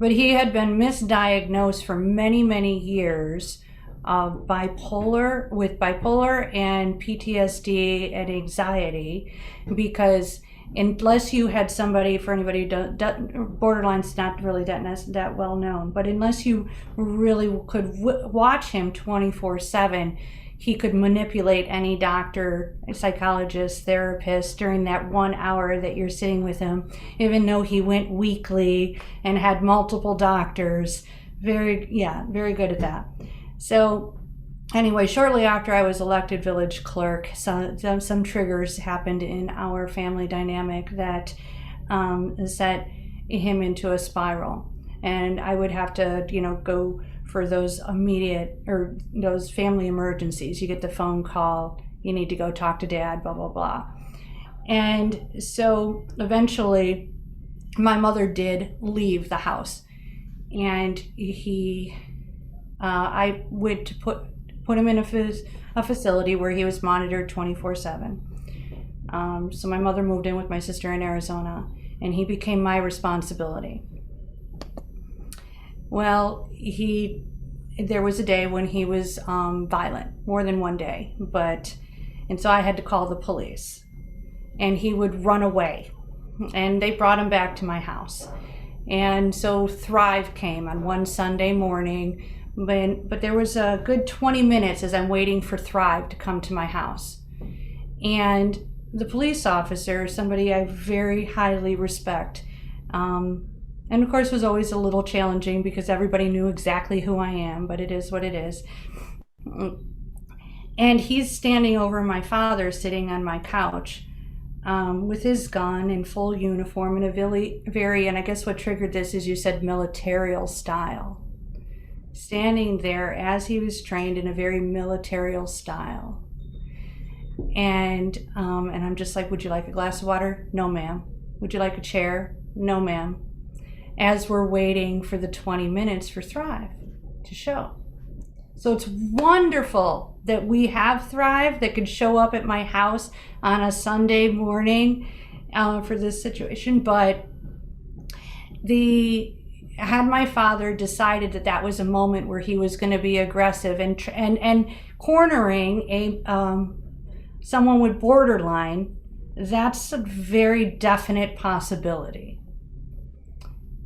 But he had been misdiagnosed for many, many years with bipolar and PTSD and anxiety, because unless you had somebody, for anybody who borderline's not really that well known, but unless you really could watch him 24/7, he could manipulate any doctor, psychologist, therapist during that 1 hour that you're sitting with him, even though he went weekly and had multiple doctors. Very good at that. So anyway, shortly after I was elected village clerk, some triggers happened in our family dynamic that set him into a spiral. And I would have to, go for those immediate or those family emergencies. You get the phone call, you need to go talk to dad, blah, blah, blah. And so eventually my mother did leave the house, and I went to put him in a facility where he was monitored 24/7. So my mother moved in with my sister in Arizona, and he became my responsibility. Well, there was a day when he was violent, more than one day, and so I had to call the police. and he would run away. And they brought him back to my house. And so Thrive came on one Sunday morning, but there was a good 20 minutes as I'm waiting for Thrive to come to my house. And the police officer, somebody I very highly respect, and of course was always a little challenging because everybody knew exactly who I am, but it is what it is. And he's standing over my father sitting on my couch, with his gun in full uniform in a very, and I guess what triggered this is you said militarial style. Standing there as he was trained in a very militarial style. And I'm just like, would you like a glass of water? No, ma'am. Would you like a chair? No, ma'am. As we're waiting for the 20 minutes for Thrive to show. So it's wonderful that we have Thrive that could show up at my house on a Sunday morning for this situation. But had my father decided that that was a moment where he was going to be aggressive and cornering someone with borderline, that's a very definite possibility.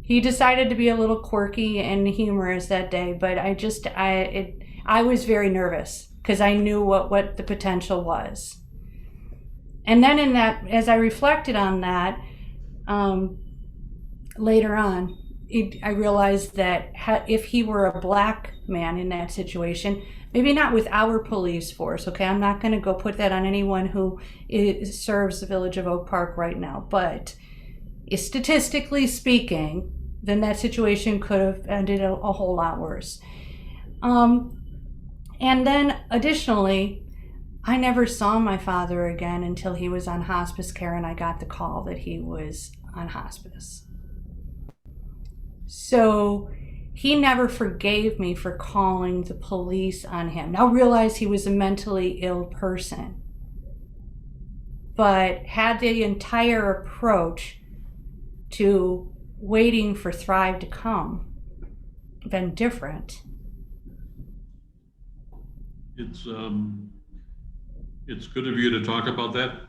He decided to be a little quirky and humorous that day, but I was very nervous because I knew what the potential was. And then as I reflected on that, later on, I realized that if he were a black man in that situation, maybe not with our police force, okay? I'm not going to go put that on anyone who serves the village of Oak Park right now, but statistically speaking, then that situation could have ended a whole lot worse. And then additionally, I never saw my father again until he was on hospice care and I got the call that he was on hospice. So he never forgave me for calling the police on him. Now realize he was a mentally ill person, but had the entire approach to waiting for Thrive to come been different. It's good of you to talk about that.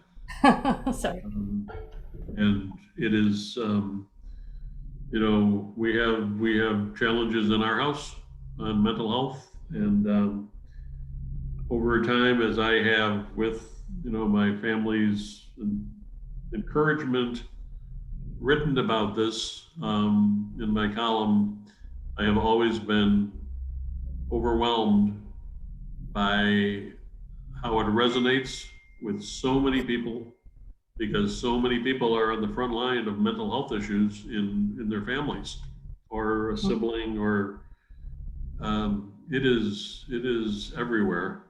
Sorry. And it is, we have challenges in our house on mental health, and over time, as I have with my family's encouragement, written about this in my column, I have always been overwhelmed by how it resonates with so many people, because so many people are on the front line of mental health issues in their families or a sibling, or it is everywhere,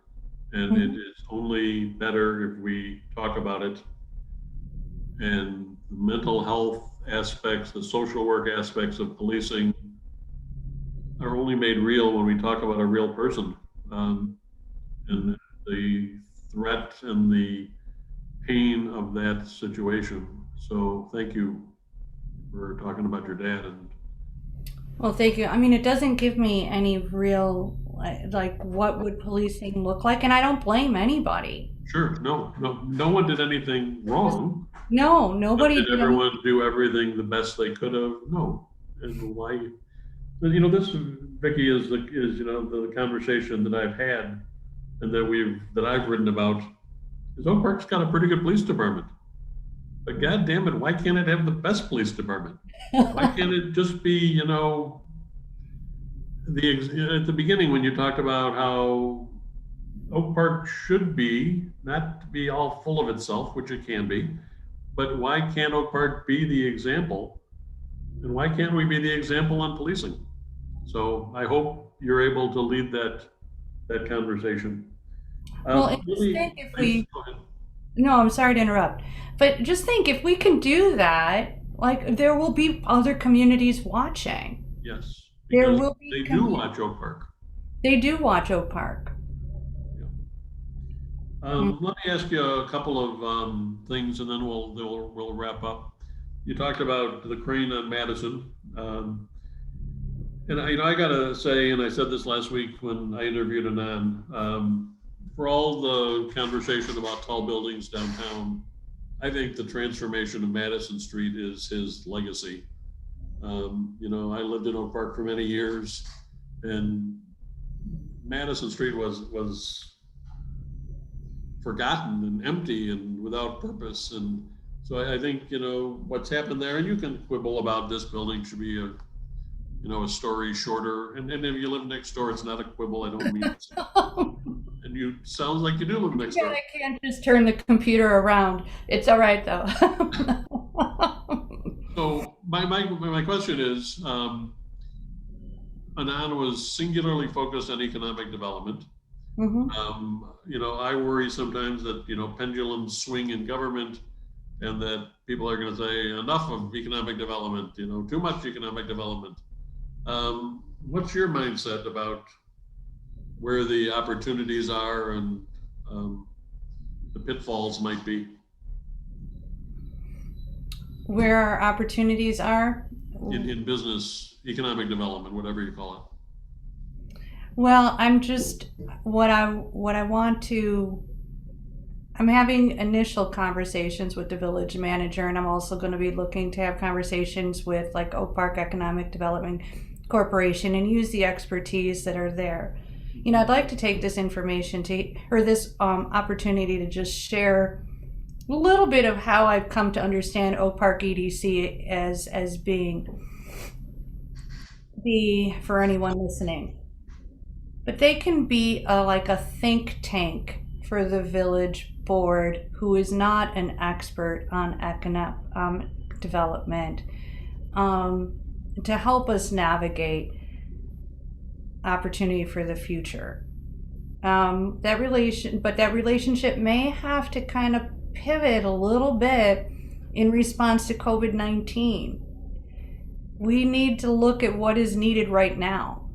and it is only better if we talk about it. And the mental health aspects, the social work aspects of policing are only made real when we talk about a real person, and the threat and the pain of that situation. So thank you for talking about your dad. And well, thank you. I mean, it doesn't give me any real, like, what would policing look like? And I don't blame anybody. Sure, no one did anything wrong. No, nobody did. Everyone do everything the best they could have? No. And why? This, Vicki, is the conversation that I've had and that I've written about. Is Oak Park's got a pretty good police department, but God damn it, why can't it have the best police department? Why can't it just be, at the beginning when you talked about how Oak Park should be, not to be all full of itself, which it can be, but why can't Oak Park be the example? And why can't we be the example on policing? So I hope you're able to lead that conversation. Well, really, think if we, no, I'm sorry to interrupt, but just think if we can do that, like, there will be other communities watching. Yes, there will be. They do watch Oak Park. They do watch Oak Park. Yeah. Let me ask you a couple of things, and then we'll wrap up. You talked about the crane on Madison, and I gotta say, and I said this last week when I interviewed Anand. For all the conversation about tall buildings downtown, I think the transformation of Madison Street is his legacy. I lived in Oak Park for many years, and Madison Street was forgotten and empty and without purpose. And so I think what's happened there. And you can quibble about this building should be a story shorter. And if you live next door, it's not a quibble. I don't mean it. And you sounds like you do live next door. I can't just turn the computer around. It's all right though. So my question is, Anand was singularly focused on economic development. Mm-hmm. I worry sometimes that pendulums swing in government, and that people are going to say enough of economic development. Too much economic development. What's your mindset about where the opportunities are and the pitfalls might be? Where our opportunities are? In business, economic development, whatever you call it. Well, I'm having initial conversations with the village manager, and I'm also going to be looking to have conversations with like Oak Park Economic Development Corporation and use the expertise that are there. I'd like to take this information this opportunity to just share a little bit of how I've come to understand Oak Park EDC as being for anyone listening. But they can be like a think tank for the village board who is not an expert on economic development, to help us navigate opportunity for the future. That relationship may have to kind of pivot a little bit in response to COVID-19. We need to look at what is needed right now.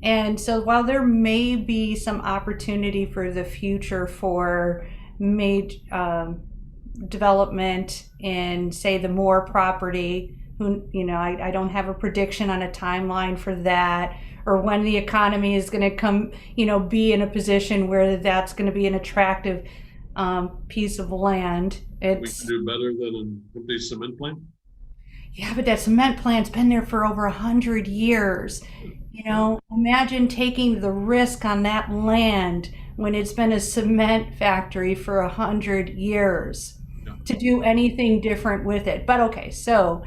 And so while there may be some opportunity for the future for development in, say, the Moore property, I don't have a prediction on a timeline for that, or when the economy is going to come, be in a position where that's going to be an attractive piece of land. We can do better than an empty cement plant. Yeah, but that cement plant's been there for over 100 years. Imagine taking the risk on that land when it's been a cement factory for 100 years to do anything different with it. But so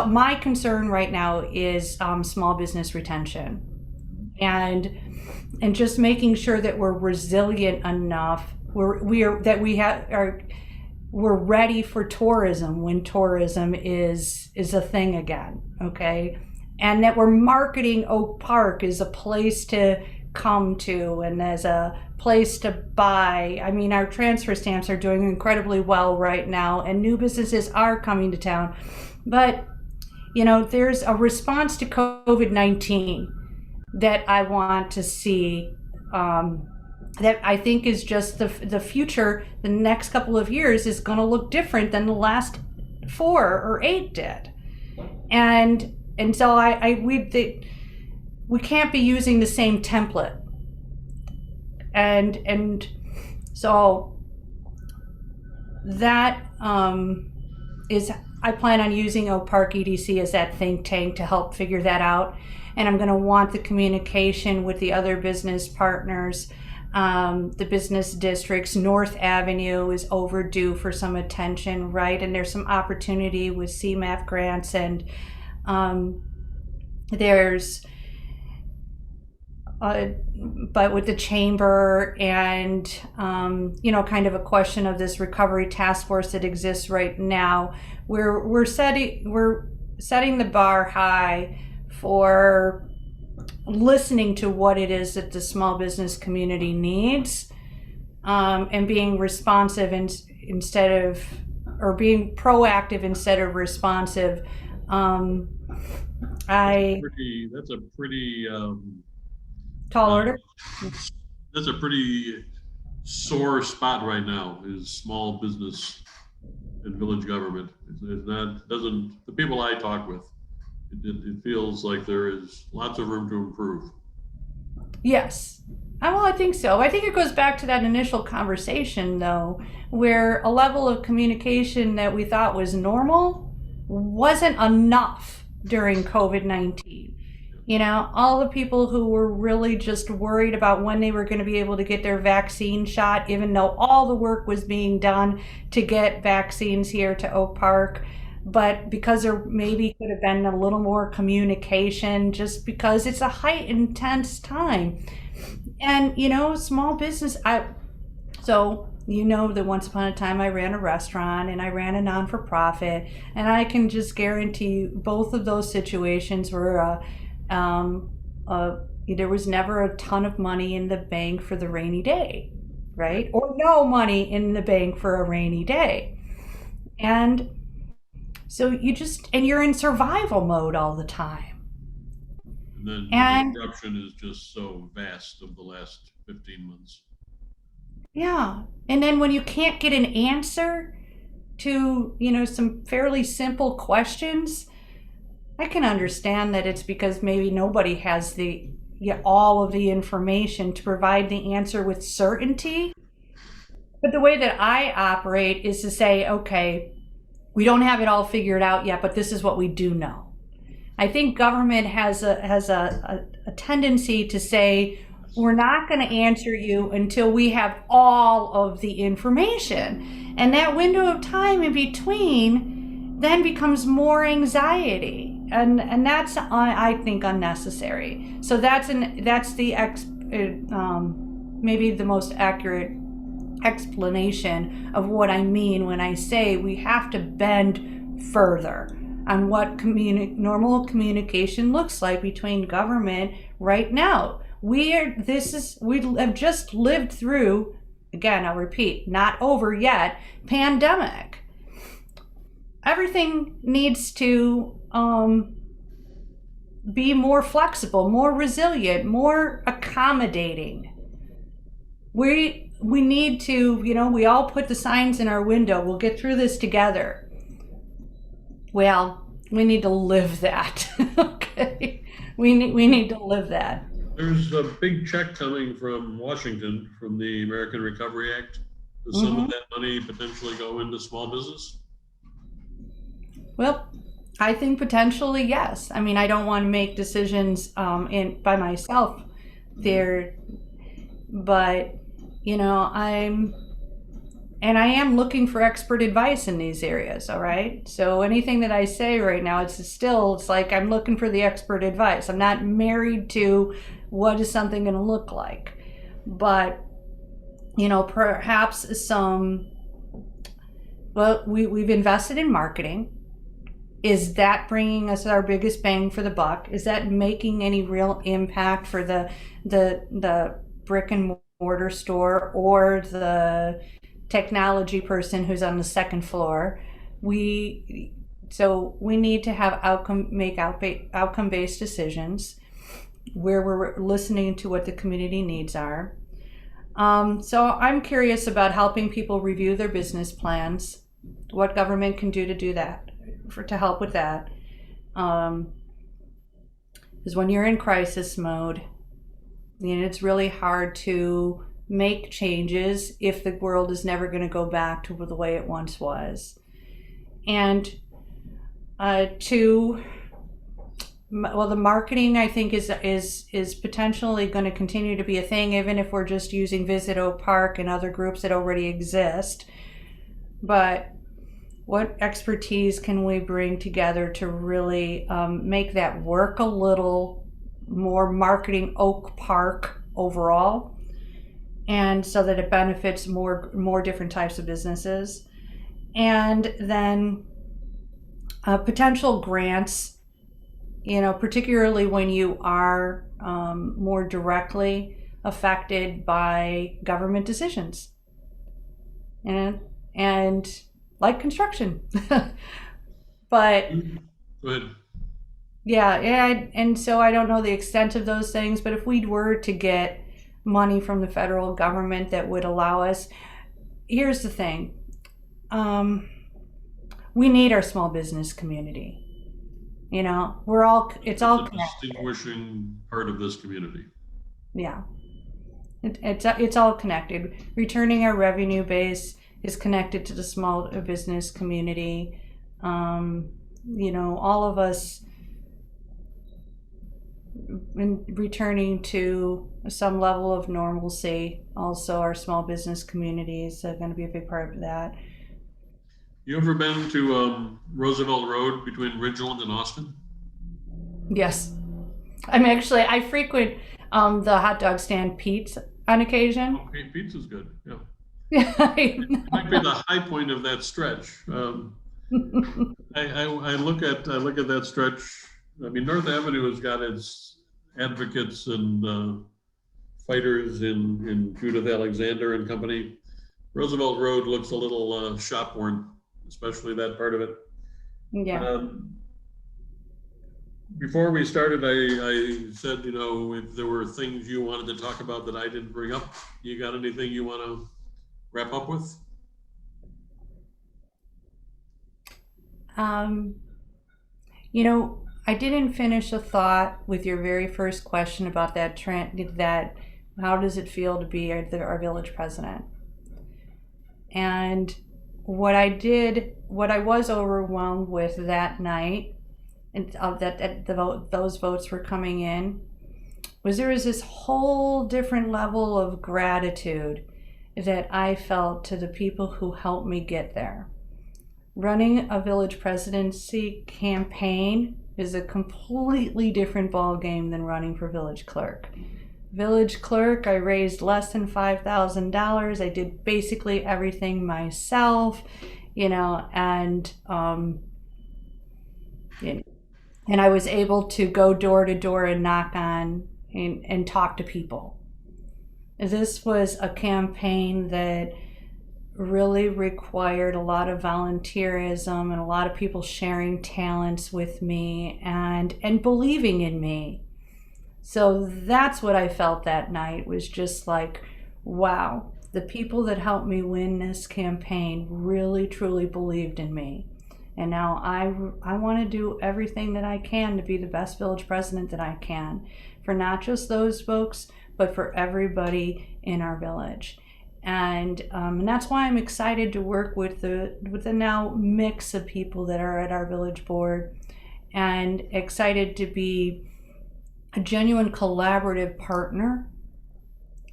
my concern right now is small business retention, and just making sure that we're resilient enough. We're ready for tourism when tourism is a thing again. Okay. And that we're marketing Oak Park as a place to come to and as a place to buy. I mean, our transfer stamps are doing incredibly well right now, and new businesses are coming to town. But, there's a response to COVID-19 that I want to see, that I think is just the future. The next couple of years is going to look different than the last 4 or 8 did. And so we can't be using the same template. And so that is, I plan on using Oak Park EDC as that think tank to help figure that out. And I'm going to want the communication with the other business partners, the business districts. North Avenue is overdue for some attention, right? And there's some opportunity with CMAP grants, and there's but with the chamber and kind of a question of this recovery task force that exists right now, we're setting the bar high for listening to what it is that the small business community needs, and being responsive instead of, or being proactive instead of responsive. That's a pretty tall order. That's a pretty sore spot right now, is small business and village government. The people I talk with, it feels like there is lots of room to improve. Yes, Well, I think so. I think it goes back to that initial conversation, though, where a level of communication that we thought was normal wasn't enough during COVID-19. You know, all the people who were really just worried about when they were going to be able to get their vaccine shot, even though all the work was being done to get vaccines here to Oak Park. But because there maybe could have been a little more communication, just because it's a high intense time. And you know, small business, so you know that once upon a time I ran a restaurant and I ran a non-for-profit, and I can just guarantee you both of those situations were there was never a ton of money in the bank for the rainy day, right? Or no money in the bank for a rainy day. And so and you're in survival mode all the time. And then the And disruption is just so vast of the last 15 months. yeah. And then when you can't get an answer to, you know, some fairly simple questions, I can understand that it's because maybe nobody has all of the information to provide the answer with certainty. But the way that I operate is to say, okay, we don't have it all figured out yet, but this is what we do know. I think government has a tendency to say, we're not going to answer you until we have all of the information. And that window of time in between then becomes more anxiety. And that's, I think, unnecessary. So that's maybe the most accurate explanation of what I mean when I say we have to bend further on what normal communication looks like between government right now. We have just lived through, again, I'll repeat, not over yet, pandemic. Everything needs to be more flexible, more resilient, more accommodating. We need to, you know, we all put the signs in our window, we'll get through this together. Well, we need to live that. Okay, we need to live that. There's a big check coming from Washington from the American Recovery Act. Does some of that money potentially go into small business? Well, I think potentially yes. I mean, I don't want to make decisions by myself there, but you know, I am looking for expert advice in these areas, all right? So anything that I say right now, it's like I'm looking for the expert advice. I'm not married to what is something going to look like. But, you know, perhaps we've invested in marketing. Is that bringing us our biggest bang for the buck? Is that making any real impact for the brick and mortar store or the technology person who's on the second floor? So we need to have outcome-based decisions where we're listening to what the community needs are. So I'm curious about helping people review their business plans, what government can do to do that, to help with that. Because when you're in crisis mode, you know, it's really hard to make changes if the world is never going to go back to the way it once was. And the marketing, I think, is potentially going to continue to be a thing, even if we're just using Visit Oak Park and other groups that already exist. But what expertise can we bring together to really make that work a little more, marketing Oak Park overall, and so that it benefits more different types of businesses? And then potential grants, you know, particularly when you are more directly affected by government decisions, and like construction. But Go ahead. yeah, and so I don't know the extent of those things, but if we were to get money from the federal government that would allow us, here's the thing. We need our small business community. You know, it's all a distinguishing part of this community. Yeah. It's all connected. Returning our revenue base is connected to the small business community. All of us returning to some level of normalcy. Also, our small business communities are going to be a big part of that. You ever been to Roosevelt Road between Ridgeland and Austin? Yes. I frequent the hot dog stand Pete's on occasion. Okay, pizza's good. Yeah. Yeah. It might be the high point of that stretch. I look at that stretch. I mean, North Avenue has got its advocates and fighters in Judith Alexander and company. Roosevelt Road looks a little shop worn, especially that part of it. Yeah. Before we started, I said, if there were things you wanted to talk about that I didn't bring up, you got anything you want to wrap up with? I didn't finish a thought with your very first question about that trend, that how does it feel to be our village president? And what I was overwhelmed with that night, and those votes were coming in, was there was this whole different level of gratitude that I felt to the people who helped me get there. Running a village presidency campaign is a completely different ball game than running for village clerk. Village clerk, I raised less than $5,000. I did basically everything myself, and I was able to go door to door and knock on and talk to people. This was a campaign that really required a lot of volunteerism and a lot of people sharing talents with me and believing in me. So that's what I felt that night, was just like, wow, the people that helped me win this campaign really truly believed in me. And now I want to do everything that I can to be the best village president that I can, for not just those folks, but for everybody in our village. And that's why I'm excited to work with the now mix of people that are at our village board, and excited to be a genuine collaborative partner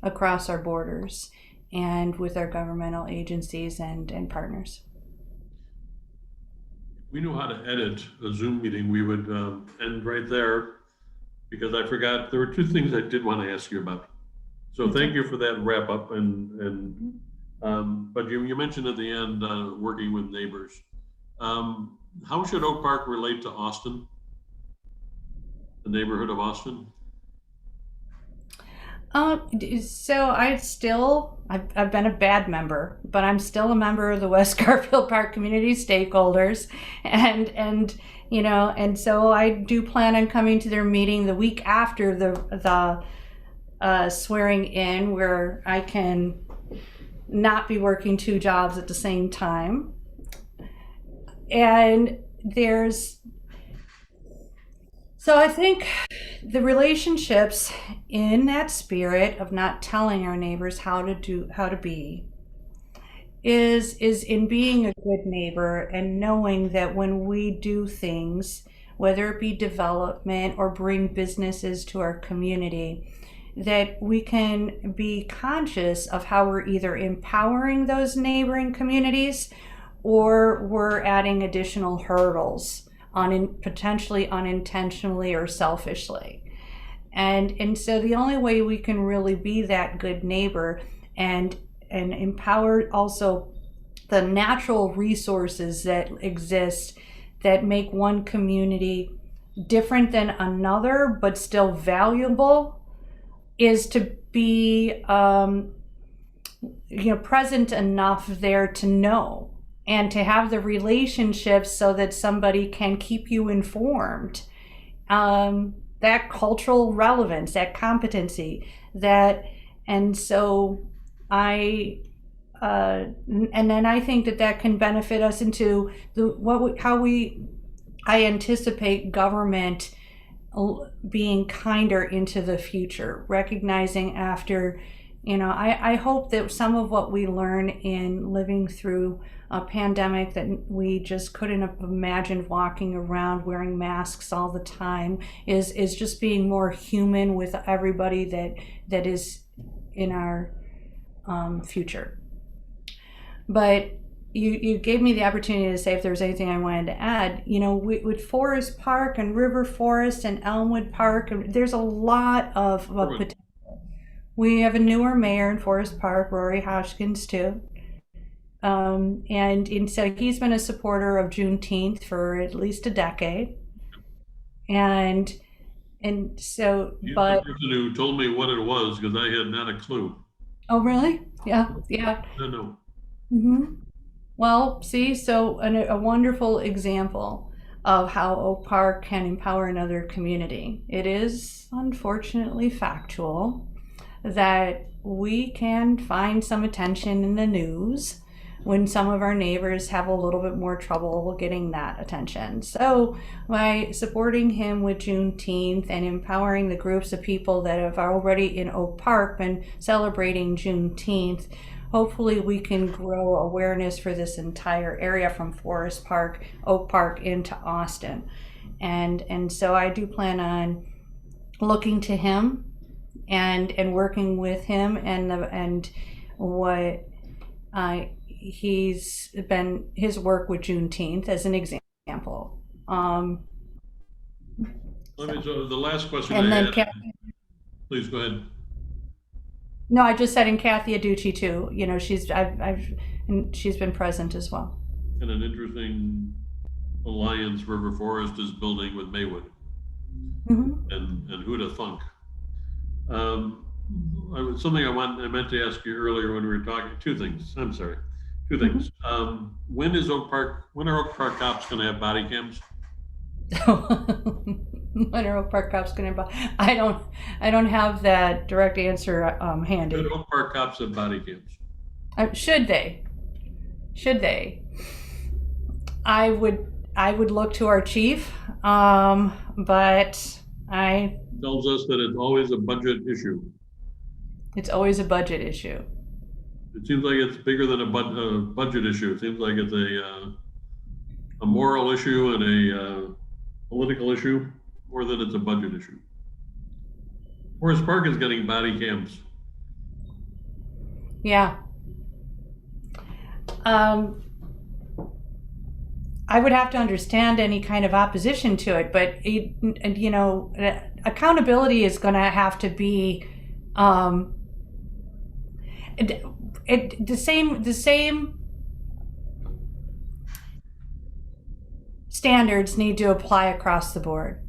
across our borders and with our governmental agencies and partners. If we knew how to edit a Zoom meeting, we would end right there, because I forgot there were two things I did want to ask you about. So thank you for that wrap up, but you mentioned at the end working with neighbors. How should Oak Park relate to Austin, the neighborhood of Austin? So I've been a bad member, but I'm still a member of the West Garfield Park community stakeholders, and so I do plan on coming to their meeting the week after the swearing in, where I can not be working two jobs at the same time. And so I think the relationships in that spirit of not telling our neighbors how to be is in being a good neighbor, and knowing that when we do things, whether it be development or bring businesses to our community, that we can be conscious of how we're either empowering those neighboring communities or we're adding additional hurdles potentially unintentionally or selfishly. And so the only way we can really be that good neighbor and empower also the natural resources that exist that make one community different than another but still valuable, is to be present enough there to know and to have the relationships so that somebody can keep you informed. That cultural relevance, that competency, and so and then I think that can benefit us into I anticipate government being kinder into the future, recognizing after I hope that some of what we learn in living through a pandemic that we just couldn't have imagined, walking around wearing masks all the time, is just being more human with everybody that is in our future. But you gave me the opportunity to say if there was anything I wanted to add. With Forest Park and River Forest and Elmwood Park, there's a lot of potential. We have a newer mayor in Forest Park, Rory Hoskins, too. And so he's been a supporter of Juneteenth for at least a decade. And so, He's but the person who told me what it was because I had not a clue. oh, really? Yeah, yeah. No. Mm-hmm. Well, see, so a wonderful example of how Oak Park can empower another community. It is unfortunately factual that we can find some attention in the news when some of our neighbors have a little bit more trouble getting that attention. So by supporting him with Juneteenth and empowering the groups of people that have already in Oak Park been celebrating Juneteenth, hopefully we can grow awareness for this entire area from Forest Park, Oak Park into Austin. And so I do plan on looking to him and working with him and what he's been, his work with Juneteenth as an example. So the last question And I then had, please go ahead. No, I just said in Kathy Aducci too. She's been present as well. And an interesting alliance River Forest is building with Maywood. Mm-hmm. And who'd have thunk? Something I meant to ask you earlier when we were talking. Two things. Mm-hmm. When are Oak Park cops going to have body cams? When are Oak Park cops going to? I don't have that direct answer handy. Should Oak Park cops have body cams? Should they? I would look to our chief, but I tells us that it's always a budget issue. It's always a budget issue. It seems like it's bigger than a budget issue. It seems like it's a moral issue and a political issue more than it's a budget issue. Forest Park is getting body cams. Yeah. I would have to understand any kind of opposition to it, but accountability is going to have to be the same standards need to apply across the board.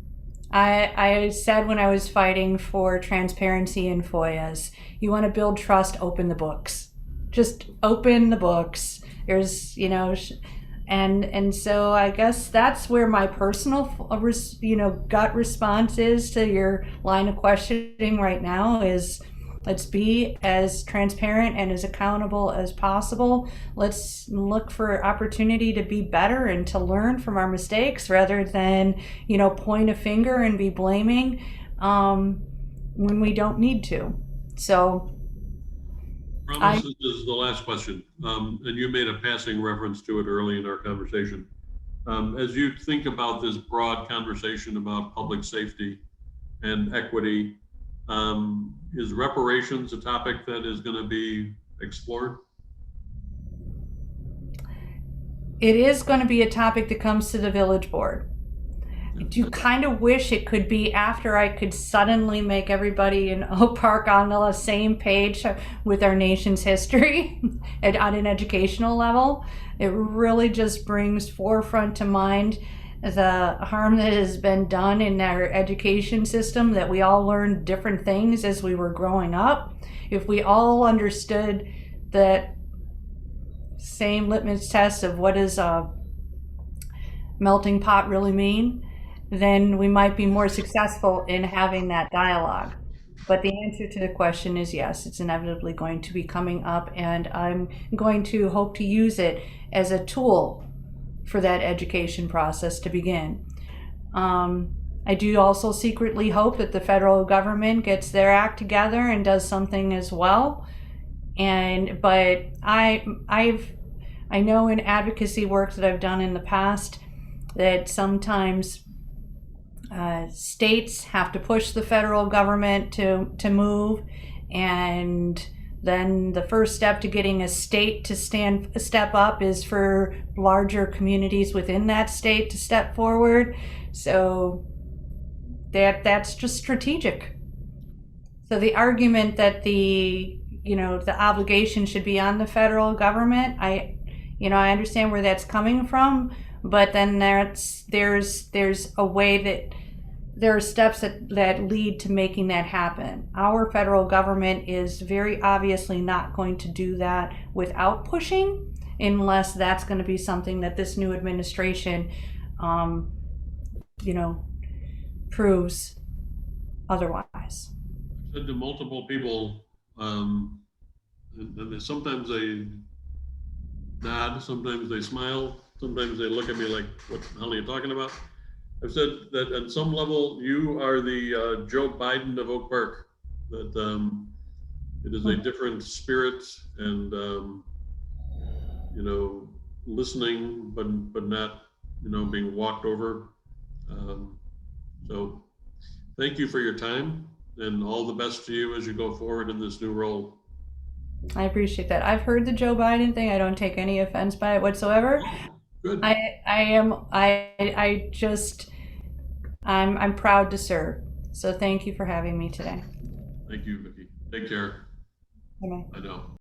I said when I was fighting for transparency in FOIAs, you want to build trust, open the books. Just open the books. There's, and so I guess that's where my personal, gut response is to your line of questioning right now is, let's be as transparent and as accountable as possible. Let's look for opportunity to be better and to learn from our mistakes rather than, point a finger and be blaming when we don't need to. So this is the last question. And you made a passing reference to it early in our conversation. As you think about this broad conversation about public safety and equity, is reparations a topic that is going to be explored? It is going to be a topic that comes to the village board. I do kind of wish it could be after I could suddenly make everybody in Oak Park on the same page with our nation's history on an educational level. It really just brings forefront to mind the harm that has been done in our education system, that we all learned different things as we were growing up. If we all understood that same litmus test of what does a melting pot really mean, then we might be more successful in having that dialogue. But the answer to the question is yes, it's inevitably going to be coming up, and I'm going to hope to use it as a tool for that education process to begin. I I do also secretly hope that the federal government gets their act together and does something as well. But I know in advocacy work that I've done in the past that sometimes states have to push the federal government to move, and then the first step to getting a state to step up is for larger communities within that state to step forward. So that's just strategic. So the argument that the obligation should be on the federal government, I understand where that's coming from, but then there's a way that there are steps that lead to making that happen. Our federal government is very obviously not going to do that without pushing, unless that's going to be something that this new administration, proves otherwise. I said to multiple people, and sometimes they nod, sometimes they smile, sometimes they look at me like, what the hell are you talking about? I've said that at some level, you are the Joe Biden of Oak Park, that it is a different spirit and, listening, but not, being walked over. So thank you for your time, and all the best to you as you go forward in this new role. I appreciate that. I've heard the Joe Biden thing. I don't take any offense by it whatsoever. Good. I'm proud to serve. So thank you for having me today. Thank you, Vicki. Take care. Bye-bye. I know.